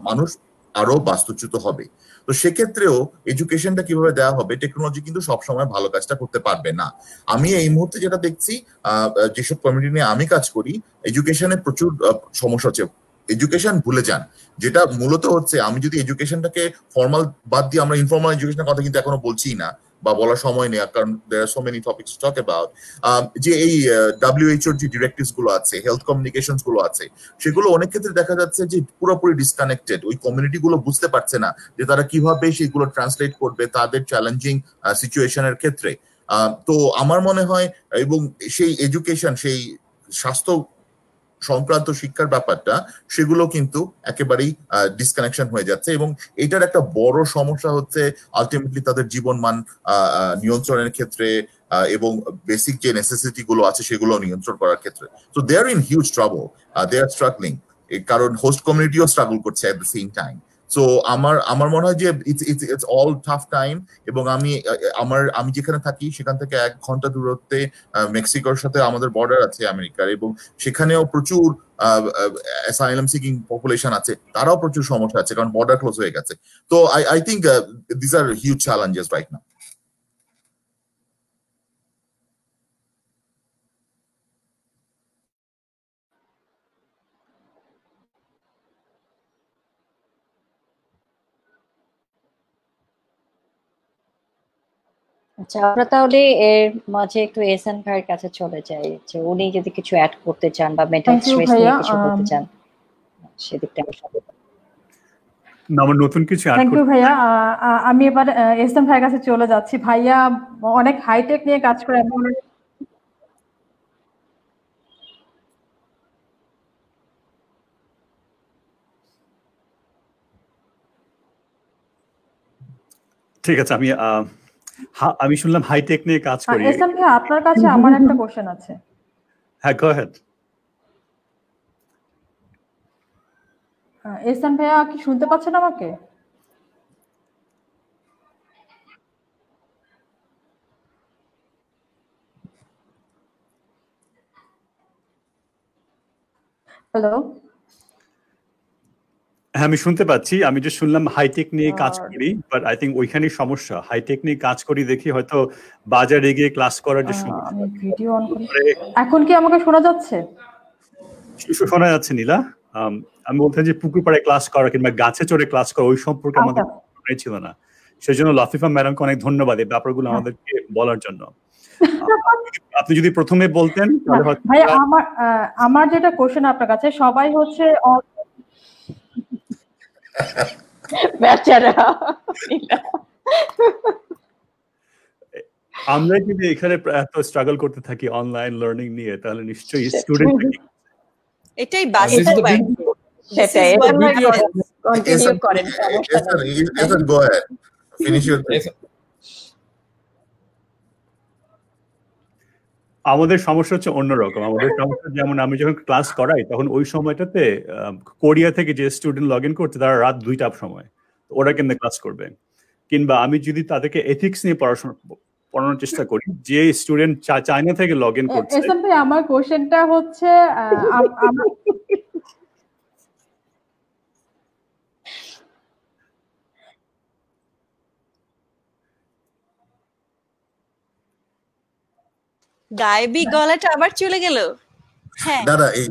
মানুষ আরো বাস্তুচ্যুত হবে। তো সেক্ষেত্রেও এডুকেশনটা কিভাবে দেওয়া হবে, টেকনোলজি কিন্তু সবসময় ভালো কাজটা করতে পারবে না। আমি এই মুহূর্তে যেটা দেখছি, যেসব কমিউনিটি নিয়ে আমি কাজ করি, এডুকেশনে প্রচুর সমস্যা হচ্ছে। এডুকেশন ভুলে যান, যেটা মূলত হচ্ছে, আমি যদি এডুকেশনটাকে ফর্মাল বাদ দিয়ে আমরা ইনফর্মাল এডুকেশনের কথা কিন্তু এখনো বলছি না, বা বলার সময় নেই, কারণ there are so many topics to talk about. যে এই WHO যে ডিরেক্টিভস গুলো আছে, হেলথ কমিউনিকেশনস গুলো আছে, সেগুলো অনেক ক্ষেত্রে দেখা যাচ্ছে যে পুরোপুরি ডিসকানেক্টেড। ওই কমিউনিটি গুলো বুঝতে পারছে না যে তারা কিভাবে সেগুলো ট্রান্সলেট করবে তাদের চ্যালেঞ্জিং সিচুয়েশনের ক্ষেত্রে। তো আমার মনে হয়, এবং সেই এডুকেশন, সেই স্বাস্থ্য সংক্রান্ত শিক্ষার ব্যাপারটা, সেগুলো কিন্তু একেবারেই ডিসকানেকশন হয়ে যাচ্ছে, এবং এটার একটা বড় সমস্যা হচ্ছে আলটিমেটলি তাদের জীবনমান নিয়ন্ত্রণের ক্ষেত্রে, এবং বেসিক যে নেসেসিটি গুলো আছে সেগুলো নিয়ন্ত্রণ করার ক্ষেত্রে। So they are in huge trouble, they are struggling, কারণ হোস্ট কমিউনিটিও স্ট্রাগল করছে at the same time. So আমার মনে হয় যে ইটস অল টাফ টাইম। এবং আমি যেখানে থাকি সেখান থেকে 1 ঘন্টা দূরত্বে মেক্সিকোর সাথে আমাদের বর্ডার আছে আমেরিকার, এবং সেখানেও প্রচুর অ্যাসাইলাম সিকিং পপুলেশন আছে, তারাও প্রচুর সমস্যা আছে, কারণ বর্ডার ক্লোজ হয়ে গেছে। তো I think this are huge challenges right now. আচ্ছা, আমরা তাহলে এর মাঝে একটু এহসান ভাইয়ের কাছে চলে যাই, যে উনি যদি কিছু অ্যাড করতে চান বা মেন্টাল থ্যাংক ইউ স্ট্রেস নিয়ে ভাইয়া। কিছু বলতে চান, সেদিকটা আমরা সবাই। না, আমার নতুন কিছু অ্যাড থ্যাংক ইউ করতে। ভাইয়া। আমি এবার এহসান ভাইয়ের কাছে চলে যাচ্ছি। ভাইয়া অনেক হাইটেক নিয়ে কাজ করে। ঠিক আছে, আমি শুনলাম হাইটেক নিয়ে কাজ করি। এহসান ভাইয়া, আপনার কাছে আমার একটা কোশ্চেন আছে। হ্যাঁ, গো অ্যাহেড। এহসান ভাইয়া কি শুনতে পাচ্ছেন আমাকে? হ্যালো। হ্যাঁ, আমি শুনতে পাচ্ছি। আমি যে শুনলাম হাইটেক নিয়ে কাজ করি, বাট আই থিঙ্ক ওইখানেই সমস্যা। হাইটেক নিয়ে কাজ করি দেখি হয়তো বাজারে গিয়ে ক্লাস করার যে সমস্যা। আমি ভিডিও অন করি। এখন কি আমাকে শোনা যাচ্ছে? শোনা যাচ্ছে নীলা। আমি বলতে যে পুকুর পাড়ে ক্লাস করা কিংবা গাছে চড়ে ক্লাস করা ওই সম্পর্কে আমাদের ছিল না। সেজন্য লাফিফা ম্যাডামকে অনেক ধন্যবাদ এই ব্যাপারগুলো আমাদেরকে বলার জন্য। আপনি যদি প্রথমে বলতেন তাহলে হয়তো। ভাই আমার যেটা কোশ্চেন আপনার কাছে, সবাই হচ্ছে বেচারা আমরা যদি এখানে এত স্ট্রাগল করতে থাকি অনলাইন লার্নিং নিয়ে, তাহলে নিশ্চয়ই স্টুডেন্ট এটাই বাস্তবতা। সেটাই কন্টিনিউ করেন। Go ahead. Finish your thing. আমাদের সমস্যা হচ্ছে অন্যরকম। আমাদের সমস্যা যেমন আমি যখন ক্লাস করাই তখন ওই সময়টাতে কোরিয়া থেকে যে স্টুডেন্ট লগ ইন করতে তারা রাত 2টার সময়, ওরা কেমনে ক্লাস করবে? কিংবা আমি যদি তাদেরকে এথিক্স নিয়ে পড়ানোর চেষ্টা করি, যে স্টুডেন্ট চায়না থেকে লগ ইন করছে। আমার কোশ্চেনটা হচ্ছে গায়েবী গলাটা আবার চলে গেল। হ্যাঁ দাদা, এই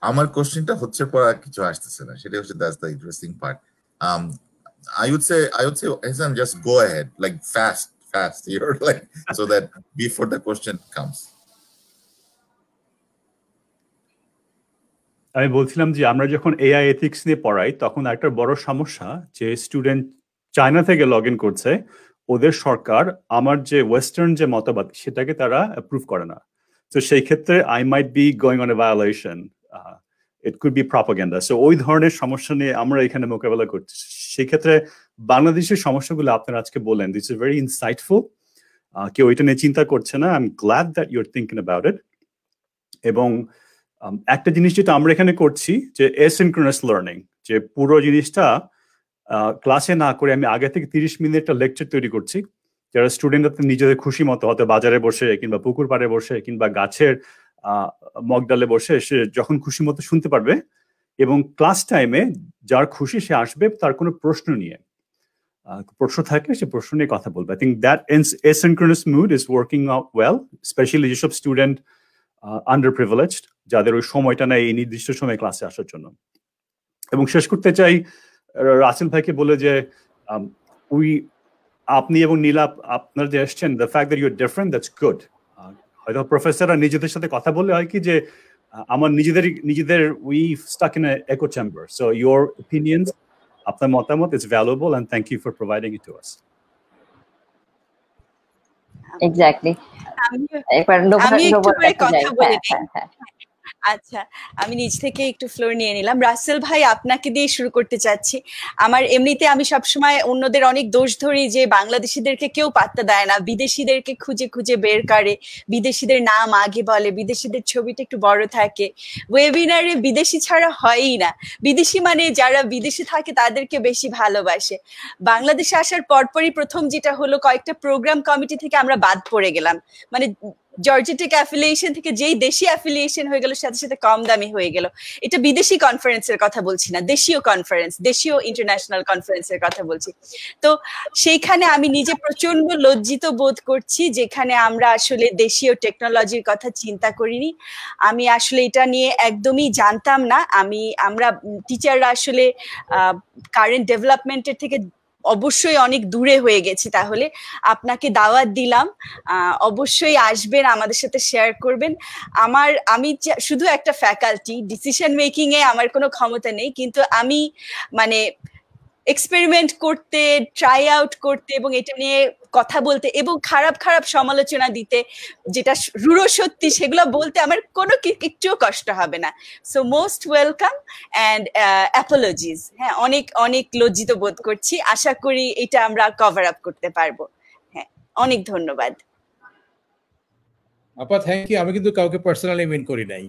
আমার কোশ্চেনটা হচ্ছে পর আর কিছু আসতেছে না, সেটা হচ্ছে that's the interesting part. I would say Ehsan, just go ahead, like fast you're like, so that before the question comes. আমি বলছিলাম যে আমরা যখন এআই এথিক্স নিয়ে পড়াই তখন একটা বড় সমস্যা যে স্টুডেন্ট চায়না থেকে লগ ইন করছে, ওদের সরকার আমার যে ওয়েস্টার্ন যে মতবাদ সেটাকে তারা অ্যাপ্রুভ করে না। তো সেই ক্ষেত্রে I might be going on a violation, it could be propaganda. So ওই ধরনের সমস্যা নিয়ে আমরা এখানে মোকাবেলা করছি। সেই ক্ষেত্রে বাংলাদেশের সমস্যাগুলো আপনারা আজকে বলেন, দিস ইজ ভেরি ইনসাইটফুল। কেউ এটা নিয়ে চিন্তা করছে না। I am glad that you are thinking about it. এবং একটা জিনিস যেটা আমরা এখানে করছি যে অ্যাসিনক্রোনাস লার্নিং, যে পুরো জিনিসটা ক্লাসে না করে আমি আগে থেকে 30 মিনিট একটা লেকচার তৈরি করছি, যারা স্টুডেন্টরা নিজেদের খুশি মতো হয়তো বাজারে বসে কিংবা পুকুর পাড়ে বসে কিংবা গাছের মগডালে বসে সে যখন খুশি মতো শুনতে পারবে, এবং ক্লাস টাইমে যার খুশি সে আসবে তার কোনো প্রশ্ন নিয়ে, প্রশ্ন থাকলে সে প্রশ্ন নিয়ে কথা বলবে। I think that asynchronous mode is working out well, specially যেসব স্টুডেন্ট আন্ডার প্রিভিলেজড, যাদের ওই সময়টা নেই এই নির্দিষ্ট সময় ক্লাসে আসার জন্য। এবং শেষ করতে চাই রাসেল ভাইকে বলে যে আপনি এবং নীলা আপনারা যে এসছেন, the fact that you are different, that's good. হয়তো প্রফেসররা নিজেদের সাথে কথা বললে হয় কি যে আমার নিজেদের we stuck in echo chamber. So your opinions, আপনার মতামত is valuable, and thank you for providing it to us. Exactly. আমি একটু করে কথা বলে নিই। আচ্ছা, আমি নিজ থেকে একটু ফ্লোর নিয়ে নিলাম। রাসেল ভাই, আপনাকে দিয়ে শুরু করতে চাচ্ছি। আমার এমনিতে আমি সবসময় অন্যদের অনেক দোষ ধরি যে বাংলাদেশিদেরকে কেউ পাত্তা দেয় না, বিদেশিদেরকে খুঁজে খুঁজে বের করে, বিদেশিদের নাম আগে বলে, বিদেশিদের ছবিটা একটু বড় থাকে। ওয়েবিনারে বিদেশি ছাড়া হয়ই না। বিদেশি মানে যারা বিদেশে থাকে তাদেরকে বেশি ভালোবাসে। বাংলাদেশে আসার পরপরই প্রথম যেটা হলো, কয়েকটা প্রোগ্রাম কমিটি থেকে আমরা বাদ পড়ে গেলাম। মানে জর্জিয়া অ্যাফিলিয়েশন থেকে যেই দেশি অ্যাফিলিয়েশন হয়ে গেল, সাথে সাথে কম দামি হয়ে গেল। এটা বিদেশি কনফারেন্সের কথা বলছি না, দেশীয় কনফারেন্স, দেশীয় ইন্টারন্যাশনাল কনফারেন্সের কথা বলছি। তো সেইখানে আমি নিজে প্রচন্ড লজ্জিত বোধ করছি, যেখানে আমরা আসলে দেশীয় টেকনোলজির কথা চিন্তা করিনি। আমি আসলে এটা নিয়ে একদমই জানতাম না। আমরা টিচাররা আসলে কারেন্ট ডেভেলপমেন্টের থেকে অবশ্যই অনেক দূরে হয়ে গেছি। তাহলে আপনাকে দাওয়াত দিলাম, অবশ্যই আসবেন, আমাদের সাথে শেয়ার করবেন। আমি শুধু একটা ফ্যাকাল্টি, ডিসিশন মেকিং এ আমার কোনো ক্ষমতা নেই, কিন্তু আমি মানে এক্সপেরিমেন্ট করতে, ট্রাই আউট করতে এবং এটা নিয়ে কথা বলতে এবং খারাপ খারাপ সমালোচনা দিতে, যেটা রূঢ় সত্যি সেগুলো বলতে আমার কোনো একটুও কষ্ট হবে না। So most welcome and apologies. হ্যাঁ, অনেক অনেক লজ্জিত বোধ করছি। আশা করি এটা আমরা কভার আপ করতে পারবো। হ্যাঁ, অনেক ধন্যবাদ। আপা থ্যাংক ইউ। আমি কিন্তু কাউকে পার্সোনালি মেন করি নাই।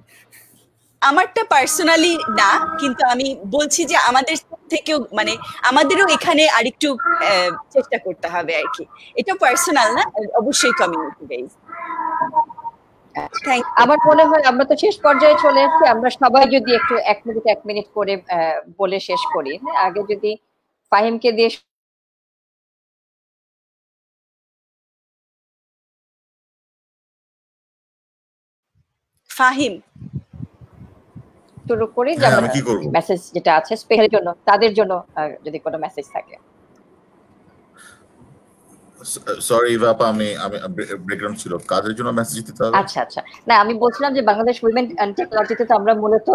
আমারটা পার্সোনালি না, কিন্তু আমি বলছি যে আমাদের থেকেও মানে আমাদেরও এখানে আরেকটু চেষ্টা করতে হবে আর কি। এটা পার্সোনাল না, অবশ্যই কমিউনিটি বেস। আমার মনে হয় আমরা তো শেষ পর্যায়ে চলে এসেছি, আমরা সবাই যদি একটু 1 মিনিট করে বলে শেষ করি। আগে যদি ফাহিমকে দিয়ে ফাহিম শুরু করি, যে মেসেজ যেটা আছে স্পেশালের জন্য, তাদের জন্য যদি কোনো মেসেজ থাকে। সরি বাপা, আমি ব্রেকগ্রাউন্ড ছিল, কাদের জন্য মেসেজ দিতে হবে? আচ্ছা, না আমি বলছিলাম যে বাংলাদেশ উইমেন অ্যান্ড টেকনোলজিতে তো আমরা মূলত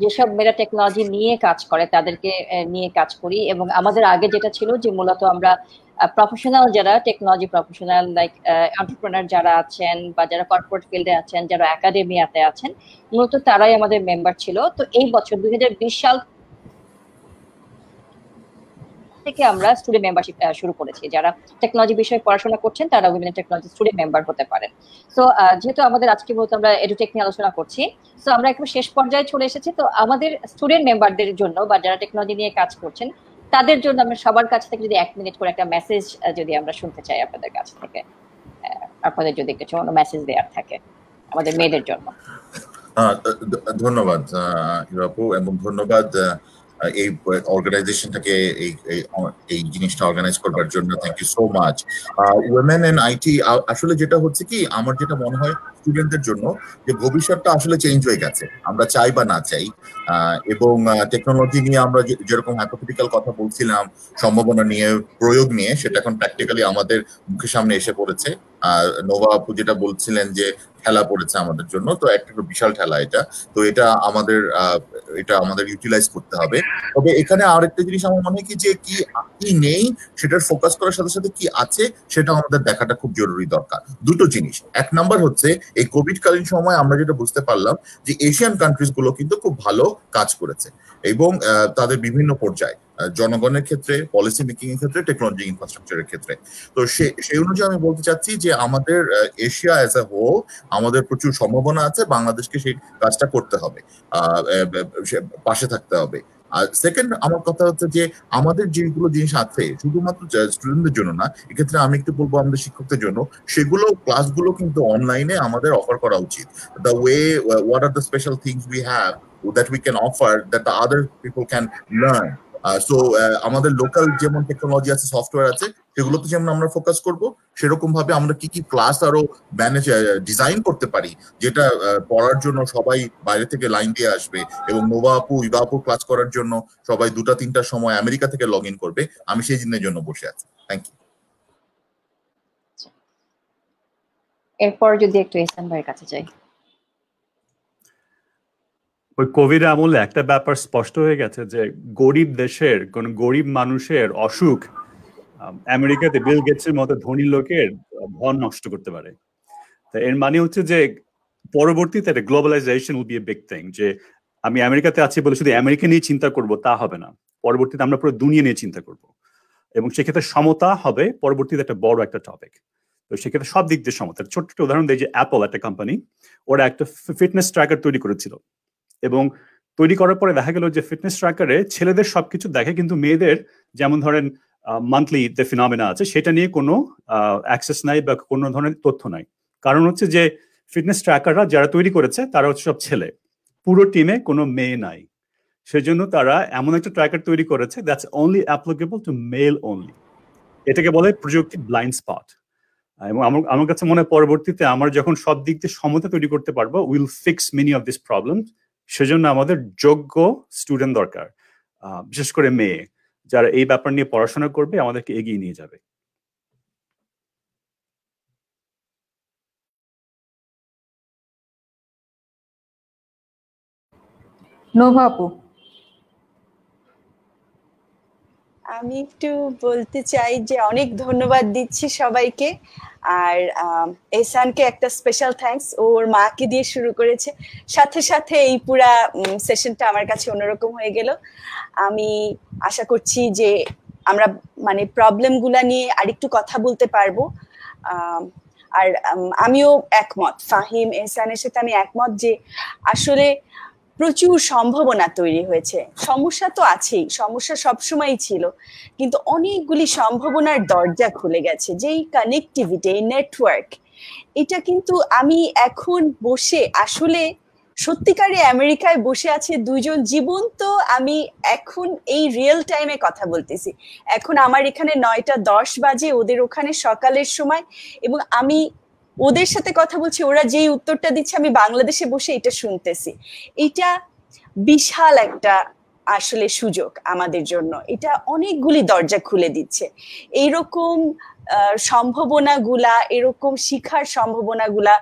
যেসব মেয়েরা টেকনোলজি নিয়ে কাজ করে তাদেরকে নিয়ে কাজ করি, এবং আমাদের আগে যেটা ছিল যে মূলত আমরা প্রফেশনাল যারা টেকনোলজি প্রফেশনাল লাইক এন্টারপ্রেনার যারা আছেন বা যারা কর্পোরেট ফিল্ডে আছেন, যারা একাডেমিয়াতে আছেন, মূলত তারাই আমাদের মেম্বার ছিল। তো এই বছর 2020 সাল থেকে আমরা স্টুডেন্ট মেম্বারশিপ শুরু করেছি। যারা টেকনোলজি বিষয়ে পড়াশোনা করছেন তারা উইমেন টেকনোলজি স্টুডেন্ট মেম্বার হতে পারেন। সো যেহেতু আমাদের আজকে বলতে আমরা এডুটেক নিয়ে আলোচনা করছি, সো আমরা একটু শেষ পর্যায়ে চলে এসেছি। তো আমাদের স্টুডেন্ট মেম্বারদের জন্য বা যারা টেকনোলজি নিয়ে কাজ করছেন তাদের জন্য আমরা সবার কাছ থেকে যদি 1 মিনিট করে একটা মেসেজ যদি আমরা শুনতে চাই আপনাদের কাছ থেকে, আপনাদের যদি কিছু মেসেজ দেওয়ার থাকে আমাদের মেয়েদের জন্য। ধন্যবাদ আপু, এবং ধন্যবাদ এই অর্গানাইজেশনটাকে এই জিনিসটা অর্গানাইজ করবার জন্য। Thank you so much. Women and IT, আসলে যেটা হচ্ছে কি, আমার যেটা মনে হয় স্টুডেন্টদের জন্য যে ভবিষ্যৎটা আসলে চেঞ্জ হয়ে গেছে, আমরা চাই বা না চাই। এবং টেকনোলজি নিয়ে আমরা যেরকম হাইপোথেটিক্যাল কথা বলছিলাম, সম্ভাবনা নিয়ে, প্রয়োগ নিয়ে, সেটা এখন প্র্যাকটিক্যালি আমাদের মুখের সামনে এসে পড়েছে। নোভা আপু যেটা বলছিলেন যে ঠেলা পড়েছে আমাদের জন্য, তো একটা বিশাল ঠেলা এটা। তো এটা আমাদের ইউটিলাইজ করতে হবে। তবে এখানে আরেকটা জিনিস আমার মনে হয় কি, যে কি নেই সেটার ফোকাস করার সাথে সাথে কি আছে সেটা আমাদের দেখাটা খুব জরুরি দরকার। দুটো জিনিস, 1 নাম্বার হচ্ছে এই কোভিড কালীন সময় আমরা যেটা বুঝতে পারলাম যে এশিয়ান কান্ট্রিজ গুলো কিন্তু খুব ভালো কাজ করেছে, এবং তাদের বিভিন্ন পর্যায়ে, জনগণের ক্ষেত্রে, পলিসি মেকিং এর ক্ষেত্রে, টেকনোলজি ইনফ্রাস্ট্রাকচারের ক্ষেত্রে। তো সেই অনুযায়ী আমি বলতে চাচ্ছি যে আমাদের এশিয়া অ্যাজ এ হোল আমাদের প্রচুর সম্ভাবনা আছে, বাংলাদেশকে সেই কাজটা করতে হবে, পাশে থাকতে হবে। আর সেকেন্ড আমার কথা হচ্ছে যে আমাদের যেগুলো জিনিস আছে শুধুমাত্র স্টুডেন্টদের জন্য না, এক্ষেত্রে আমি একটু বলবো আমাদের শিক্ষকদের জন্য, সেগুলো ক্লাসগুলো কিন্তু অনলাইনে আমাদের অফার করা উচিত। The way, what are the special things we have that we can offer that the other people can learn. So আমাদের লোকাল যেমন টেকনোলজি আছে, সফটওয়্যার আছে, সেগুলোতে যেমন আমরা ফোকাস করব, সেরকম ভাবে আমরা কি ক্লাস আরো ডিজাইন করতে পারি, যেটা পড়ার জন্য সবাই বাইরে থেকে লাইন দিয়ে আসবে, এবং নোভা আপু, ইভা আপু ক্লাস করার জন্য সবাই 2টা-3টার সময় আমেরিকা থেকে লগ ইন করবে। আমি সেই দিনের জন্য বসে আছি। Thank you. এরপর যদি একটু এহসান ভাইয়ের কাছে যাই। ওই কোভিড আমলে একটা ব্যাপার স্পষ্ট হয়ে গেছে যে গরিব দেশের কোন গরিব মানুষের অসুখ আমেরিকাতে বিল গেটসের মতো ধনী লোকের ধন নষ্ট করতে পারে। তো এর মানে হচ্ছে যে পরবর্তীতে একটা globalisation will be a big thing, যে আমি আমেরিকাতে আছি বলে শুধু আমেরিকা নিয়ে চিন্তা করব তা হবে না, পরবর্তীতে আমরা পুরো দুনিয়া নিয়ে চিন্তা করব, এবং সেক্ষেত্রে সমতা হবে পরবর্তীতে একটা বড় একটা টপিক। তো সেক্ষেত্রে সব দিক দিয়ে সমতা। ছোট্ট একটা উদাহরণ দেয় যে অ্যাপল একটা কোম্পানি, ওরা একটা ফিটনেস ট্র্যাকার তৈরি করেছিল, এবং তৈরি করার পরে দেখা গেল যে ফিটনেস ট্র্যাকারে ছেলেদের সবকিছু দেখে, কিন্তু মেয়েদের যেমন ধরেন মান্থলি যে ফিনোমেনা আছে সেটা নিয়ে কোনো অ্যাক্সেস নাই বা কোনো ধরনের তথ্য নাই। কারণ হচ্ছে যে ফিটনেস ট্র্যাকাররা যারা তৈরি করেছে তারা হচ্ছে সব ছেলে, পুরো টিমে কোনো মেয়ে নাই। সেজন্য তারা এমন একটা ট্র্যাকার তৈরি করেছে that's only applicable to mail only. এটাকে বলে প্রযুক্তি ব্লাইন্ড স্পট। এবং আমার কাছে মনে হয় পরবর্তীতে আমরা যখন সব দিক দিয়ে সমতা তৈরি করতে পারবো, will fix many of this problem. সেজন্য আমাদের যোগ্য স্টুডেন্ট দরকার, বিশেষ করে মেয়ে যারা এই ব্যাপার নিয়ে পড়াশোনা করবে, আমাদেরকে এগিয়ে নিয়ে যাবে। নোভা আপু, আমি একটু বলতে চাই যে অনেক ধন্যবাদ দিচ্ছি সবাইকে, আর এহসানকে একটা স্পেশাল থ্যাঙ্কস, ওর মাকে দিয়ে শুরু করেছে, সাথে সাথে এই পুরা সেশনটা আমার কাছে অন্যরকম হয়ে গেল। আমি আশা করছি যে আমরা মানে প্রবলেমগুলা নিয়ে আরেকটু কথা বলতে পারবো। আর আমিও একমত, ফাহিম এহসানের সাথে আমি একমত যে আসলে প্রচুর সম্ভাবনা তৈরি হয়েছে। সমস্যা তো আছেই, সমস্যা সবসময়ই ছিল, কিন্তু অনেকগুলি সম্ভাবনার দরজা খুলে গেছে। যেই কানেক্টিভিটি, এই নেটওয়ার্ক, এটা কিন্তু আমি এখন বসে আসলে সত্যিকারে আমেরিকায় বসে আছে দুইজন জীবন্ত, আমি এখন এই রিয়েল টাইমে কথা বলতেছি। এখন আমার এখানে 9টা 10 বাজে, ওদের ওখানে সকালের সময়, এবং আমি ওদের সাথে কথা বলছি, ওরা যেই উত্তরটা দিচ্ছে আমি বাংলাদেশে বসে এটা শুনতেছি। এটা বিশাল একটা আসলে সুযোগ আমাদের জন্য, এটা অনেকগুলি দরজা খুলে দিচ্ছে। এইরকম সম্ভাবনাগুলা, এরকম শিখার সম্ভাবনাগুলা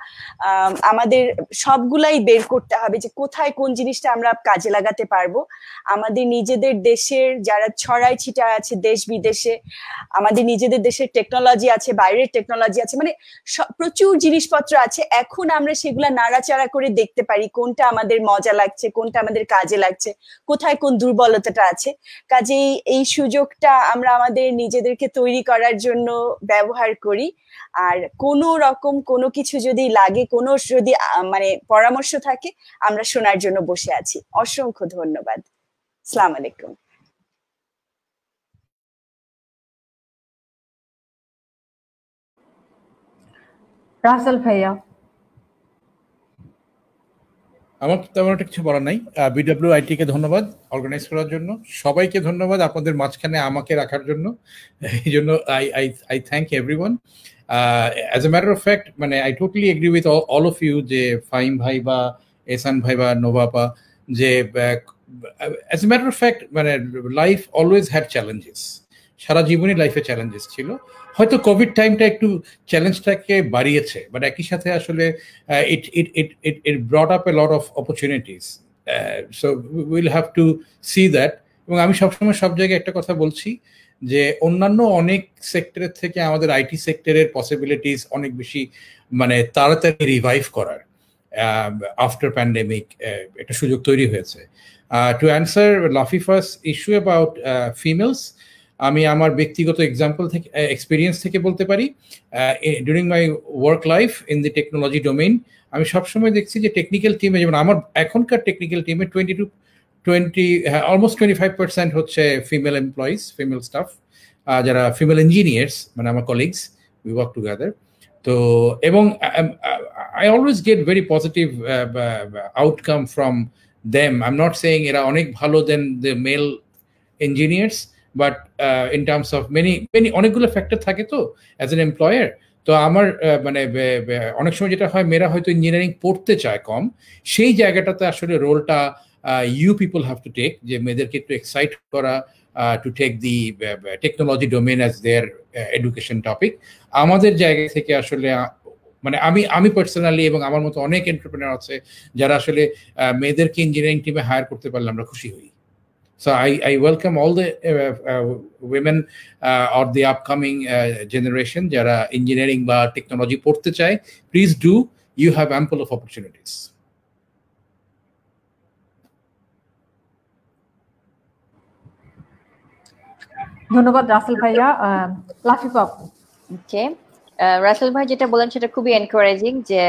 আমাদের সবগুলাই বের করতে হবে যে কোথায় কোন জিনিসটা আমরা কাজে লাগাতে পারবো। আমাদের নিজেদের দেশের যারা ছড়াই ছিটা আছে দেশ বিদেশে, আমাদের নিজেদের দেশের টেকনোলজি আছে, বাইরের টেকনোলজি আছে, মানে প্রচুর জিনিসপত্র আছে। এখন আমরা সেগুলা নাড়াচাড়া করে দেখতে পারি কোনটা আমাদের মজা লাগছে, কোনটা আমাদের কাজে লাগছে, কোথায় কোন দুর্বলতাটা আছে। কাজেই এই সুযোগটা আমরা আমাদের নিজেদেরকে তৈরি করার জন্য ব্যবহার করি। আর কোনো রকম কোনো কিছু যদি লাগে, কোনো যদি মানে পরামর্শ থাকে, আমরা শোনার জন্য বসে আছি। অসংখ্য ধন্যবাদ। আসসালামু আলাইকুম। রাসেল ভাইয়া। আমার তেমন একটা কিছু বলার নাই। BWIT কে ধন্যবাদ অর্গানাইজ করার জন্য, সবাইকে ধন্যবাদ আপনাদের মাঝখানে আমাকে রাখার জন্য। এই জন্য I thank everyone. As a matter of fact, মানে I totally agree with all of you, যে ফাহিম ভাই বা এহসান ভাই বা নোভাপা, যে as a matter of fact মানে লাইফ অলওয়েজ হ্যাড চ্যালেঞ্জেস, সারা জীবনই লাইফে চ্যালেঞ্জেস ছিল। হয়তো কোভিড টাইমটা একটু চ্যালেঞ্জটাকে বাড়িয়েছে, বাট একই সাথে আসলে it brought up a lot of opportunities, so we'll have to see that. এবং আমি সবসময় সব জায়গায় একটা কথা বলছি যে অন্যান্য অনেক সেক্টরের থেকে আমাদের আইটি সেক্টরের পসিবিলিটিস অনেক বেশি, মানে তাড়াতাড়ি রিভাইভ করার আফটার প্যান্ডেমিক একটা সুযোগ তৈরি হয়েছে। টু অ্যান্সার লাফিফাস ইস্যু অ্যাবাউট ফিমেলস, আমি আমার ব্যক্তিগত এক্সাম্পল থেকে, এক্সপিরিয়েন্স থেকে বলতে পারি। During my work life in the technology domain, আমি সবসময় দেখছি যে টেকনিক্যাল টিমে, যেমন আমার এখনকার টেকনিক্যাল টিমে অলমোস্ট 25% হচ্ছে ফিমেল এমপ্লয়িজ, ফিমেল স্টাফ, যারা ফিমেল ইঞ্জিনিয়ার্স, মানে আমার কলিগস, উই ওয়ার্ক টুগেদার। তো এবং I always get very positive outcome from them. I am not saying এরা অনেক ভালো than the male engineers, but in terms of many অনেকগুলো factor থাকে তো অ্যাজ এন এমপ্লয়ার। তো আমার মানে অনেক সময় যেটা হয়, মেয়েরা হয়তো ইঞ্জিনিয়ারিং পড়তে চায় কম, সেই জায়গাটাতে আসলে রোলটা you people have to take, যে মেয়েদেরকে একটু এক্সাইট করা to take the technology domain as their education topic. আমাদের জায়গা থেকে আসলে মানে আমি পার্সোনালি এবং আমার মতো অনেক এন্টারপ্রেনার আছে যারা আসলে মেয়েদেরকে ইঞ্জিনিয়ারিং টিমে হায়ার করতে পারলে আমরা খুশি হই। So I welcome all the women or the upcoming generation jara engineering ba technology porte chai. Please do, you have ample of opportunities. ধন্যবাদ রাসেল ভাইয়া। লাফিফা। ওকে, রাসেল ভাই যেটা বলেন সেটা খুবই এনকারেজিং, যে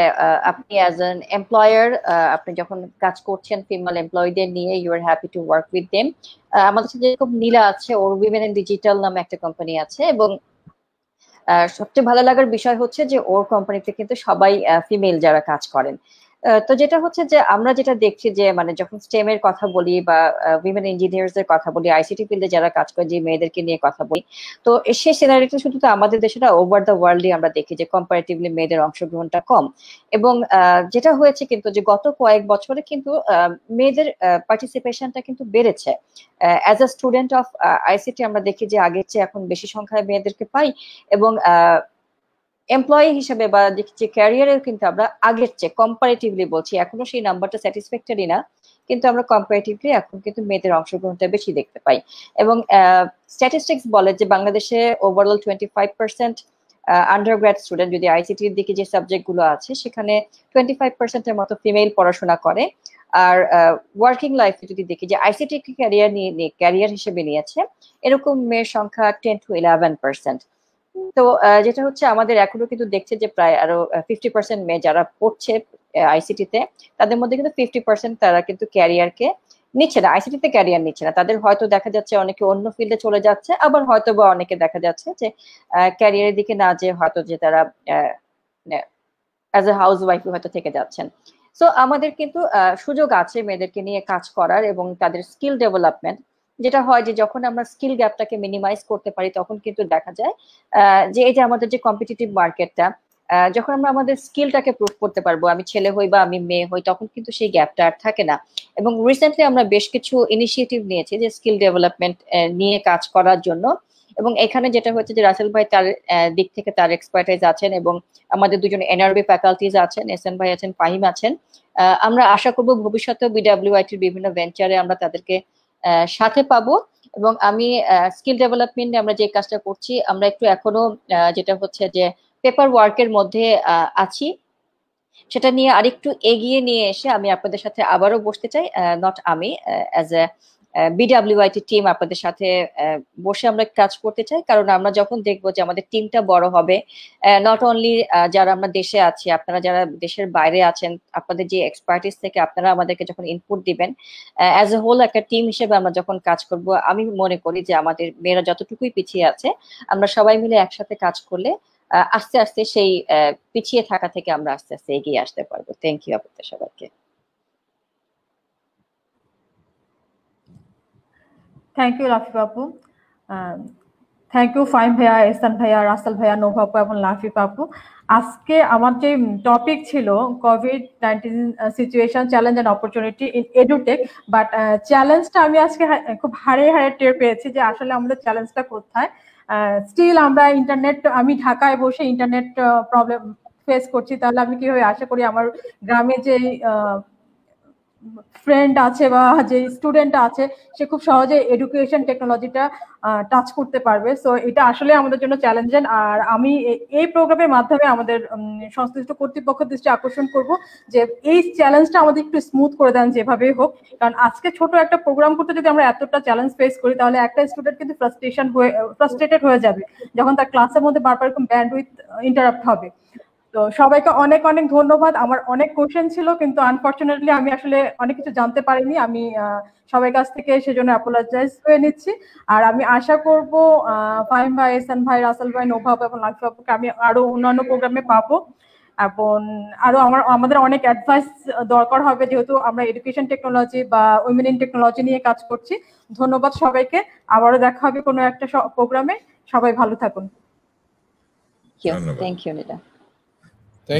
আপনি অ্যাজ এন এমপ্লয়ার আপনি যখন কাজ করছেন ফিমেল এমপ্লয়ীদের নিয়ে, you are happy to work with them. আমাদের সাথে যেরকম নীলা আছে, ওর উইমেন ইন ডিজিটাল নামে একটা কোম্পানি আছে, এবং সবচেয়ে ভালো লাগার বিষয় হচ্ছে যে ওর কোম্পানিতে কিন্তু সবাই ফিমেল যারা কাজ করেন। তো যেটা হচ্ছে যে আমরা যেটা দেখছি যে মানে যখন স্টেমের কথা বলি বা উইমেন ইঞ্জিনিয়ার্স এর কথা বলি, আইসিটি ফিল্ডে যারা কাজ করে যে মেয়েদেরকে নিয়ে কথা বলি, তো সেই সিনারিটা শুধু তো আমাদের দেশে না, ওভার দ্য ওয়ার্ল্ডে আমরা দেখি যে কম্পারেটিভলি মেয়েদের অংশগ্রহণটা কম। এবং যেটা হয়েছে কিন্তু যে গত কয়েক বছরে কিন্তু মেয়েদের পার্টিসিপেশনটা কিন্তু বেড়েছে। As a student of ICT আমরা দেখি যে আগের চেয়ে এখন বেশি সংখ্যায় মেয়েদেরকে পাই, এবং এমপ্লয়ি হিসেবে বা যে ক্যারিয়ারেও কিন্তু আমরা আগের চেয়ে কম্পারেটিভলি বলছি, এখনো সেই নাম্বারটা স্যাটিসফ্যাক্টরি না, কিন্তু আমরা কম্পারেটিভলি এখন কিন্তু মেয়েদের অংশগ্রহণটা বেশি দেখতে পাই। এবং স্ট্যাটিস্টিক্স বলে যে বাংলাদেশে ওভারঅল 25% আন্ডারগ্র্যাড স্টুডেন্ট, যদি আইসিটির দিকে যে সাবজেক্টগুলো আছে সেখানে 25%-এর মতো ফিমেল পড়াশোনা করে। আর ওয়ার্কিং লাইফে যদি দেখি যে আইসিটি ক্যারিয়ার হিসেবে নিয়েছে, এরকম মেয়ের সংখ্যা 10 to 11%। তো যেটা হচ্ছে আমাদের এখনো কিন্তু দেখছে যে প্রায় আরো 50% মেয়ে যারা পড়ছে আইসিটিতে, তাদের মধ্যে কিন্তু 50% তারা কিন্তু ক্যারিয়ারকে নিচ্ছে না, আইসিটিতে ক্যারিয়ার নিচ্ছে না। তাদের হয়তো দেখা যাচ্ছে অনেকে অন্য ফিল্ডে চলে যাচ্ছে, আবার হয়তো বা অনেকে দেখা যাচ্ছে যে ক্যারিয়ারের দিকে না, যে হয়তো যে তারা অ্যাজ এ হাউস ওয়াইফ হয়তো থেকে যাচ্ছেন। সো আমাদের কিন্তু সুযোগ আছে মেয়েদেরকে নিয়ে কাজ করার এবং তাদের স্কিল ডেভেলপমেন্ট। যেটা হয় যে যখন আমরা স্কিল গ্যাপটাকে মিনিমাইজ করতে পারি তখন কিন্তু দেখা যায় যে এই যে আমাদের যে কম্পিটিটিভ মার্কেটটা, যখন আমরা আমাদের স্কিলটাকে প্রুভ করতে পারবো, আমি ছেলে হই বা আমি মেয়ে হই, তখন কিন্তু সেই গ্যাপটা আর থাকে না। এবং রিসেন্টলি আমরা বেশ কিছু ইনিশিয়েটিভ নিয়েছি যে স্কিল ডেভেলপমেন্ট নিয়ে কাজ করার জন্য। এবং এখানে যেটা হচ্ছে যে রাসেল ভাই তার দিক থেকে তার এক্সপার্টাইজ আছেন এবং আমাদের দুজন এনআরবি ফ্যাকাল্টিজ আছেন, এসএন ভাই আছেন, ফাহিম আছেন। আমরা আশা করব ভবিষ্যতে বিডব্লিউআইটির বিভিন্ন ভেঞ্চারে আমরা তাদেরকে সাথে পাবো। এবং আমি স্কিল ডেভেলপমেন্ট আমরা যে কাজটা করছি, আমরা একটু এখনো যেটা হচ্ছে যে পেপার ওয়ার্কের মধ্যে আছি, সেটা নিয়ে আরেকটু এগিয়ে নিয়ে এসে আমি আপনাদের সাথে আবারও বসতে চাই। নট আমি, অ্যাজ এ বিডব্লিউআইটি টিম আপনাদের সাথে বসে আমরা কাজ করতে চাই। কারণ আমরা যখন দেখবো যে আমাদের টিমটা বড় হবে, নট অনলি যারা আমরা দেশে আছি, আপনারা যারা দেশের বাইরে আছেন, আপনাদের যে এক্সপার্টিস থেকে আপনারা আমাদেরকে যখন ইনপুট দিবেন, অ্যাজ এ হোল একটা টিম হিসেবে আমরা যখন কাজ করব, আমি মনে করি যে আমাদের মেয়েরা যতটুকুই পিছিয়ে আছে, আমরা সবাই মিলে একসাথে কাজ করলে আস্তে আস্তে সেই পিছিয়ে থাকা থেকে আমরা আস্তে আস্তে এগিয়ে আসতে পারবো। থ্যাংক ইউ আপনাদের সবাইকে। থ্যাংক ইউ লাফিফ আপু, থ্যাংক ইউ ফাহিম ভাইয়া, এহসান ভাইয়া, রাসেল ভাইয়া, নোভা আপু এবং লাফিফ আপু। আজকে আমার যে টপিক ছিল COVID-19 situation, challenge and opportunity in edutech, but চ্যালেঞ্জটা আমি আজকে খুব হাড়ে টের পেয়েছি যে আসলে আমাদের চ্যালেঞ্জটা কোথায়। স্টিল আমরা ইন্টারনেট, আমি ঢাকায় বসে ইন্টারনেট প্রবলেম ফেস করছি, তাহলে আমি কিভাবে আশা করি আমার গ্রামে যে ফ্রেন্ড আছে বা যে স্টুডেন্ট আছে সে খুব সহজে এডুকেশন টেকনোলজিটা টাচ করতে পারবে। সো এটা আসলে আমাদের জন্য চ্যালেঞ্জিং। আর আমি এই প্রোগ্রামের মাধ্যমে আমাদের সংশ্লিষ্ট কর্তৃপক্ষের দৃষ্টি আকর্ষণ করব যে এই চ্যালেঞ্জটা আমাদের একটু স্মুথ করে দেন যেভাবে হোক। কারণ আজকে ছোট একটা প্রোগ্রাম করতে যদি আমরা এতটা চ্যালেঞ্জ ফেস করি, তাহলে একটা স্টুডেন্ট কিন্তু ফ্রাস্ট্রেটেড হয়ে যাবে যখন তার ক্লাসের মধ্যে বারবার এরকম ব্যান্ডউইথ ইন্টারাপ্ট হবে। তো সবাইকে অনেক অনেক ধন্যবাদ। আমার অনেক কোশ্চেন ছিল, কিন্তু আনফরচুনেটলি আমি আসলে অনেক কিছু জানতে পারিনি। আমি সবার কাছ থেকে সেজন্য অ্যাপোলজাইজ হয়ে নিচ্ছি। আর আমি আশা করব ফাহিম ভাই, এহসান ভাই, রাসেল ভাই, নোভা আপু এবং লাফিফ আপুকে আমি আরো অন্যান্য প্রোগ্রামে পাবো এবং আরো আমাদের অনেক অ্যাডভাইস দরকার হবে, যেহেতু আমরা এডুকেশন টেকনোলজি বা উইমেন ইন টেকনোলজি নিয়ে কাজ করছি। ধন্যবাদ সবাইকে, আবারও দেখা হবে কোনো একটা প্রোগ্রামে। সবাই ভালো থাকুন। থ্যাংক ইউ নীলা।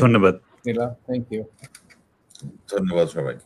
ধন্যবাদ নীলা, থ্যাংক ইউ। ধন্যবাদ সবাইকে।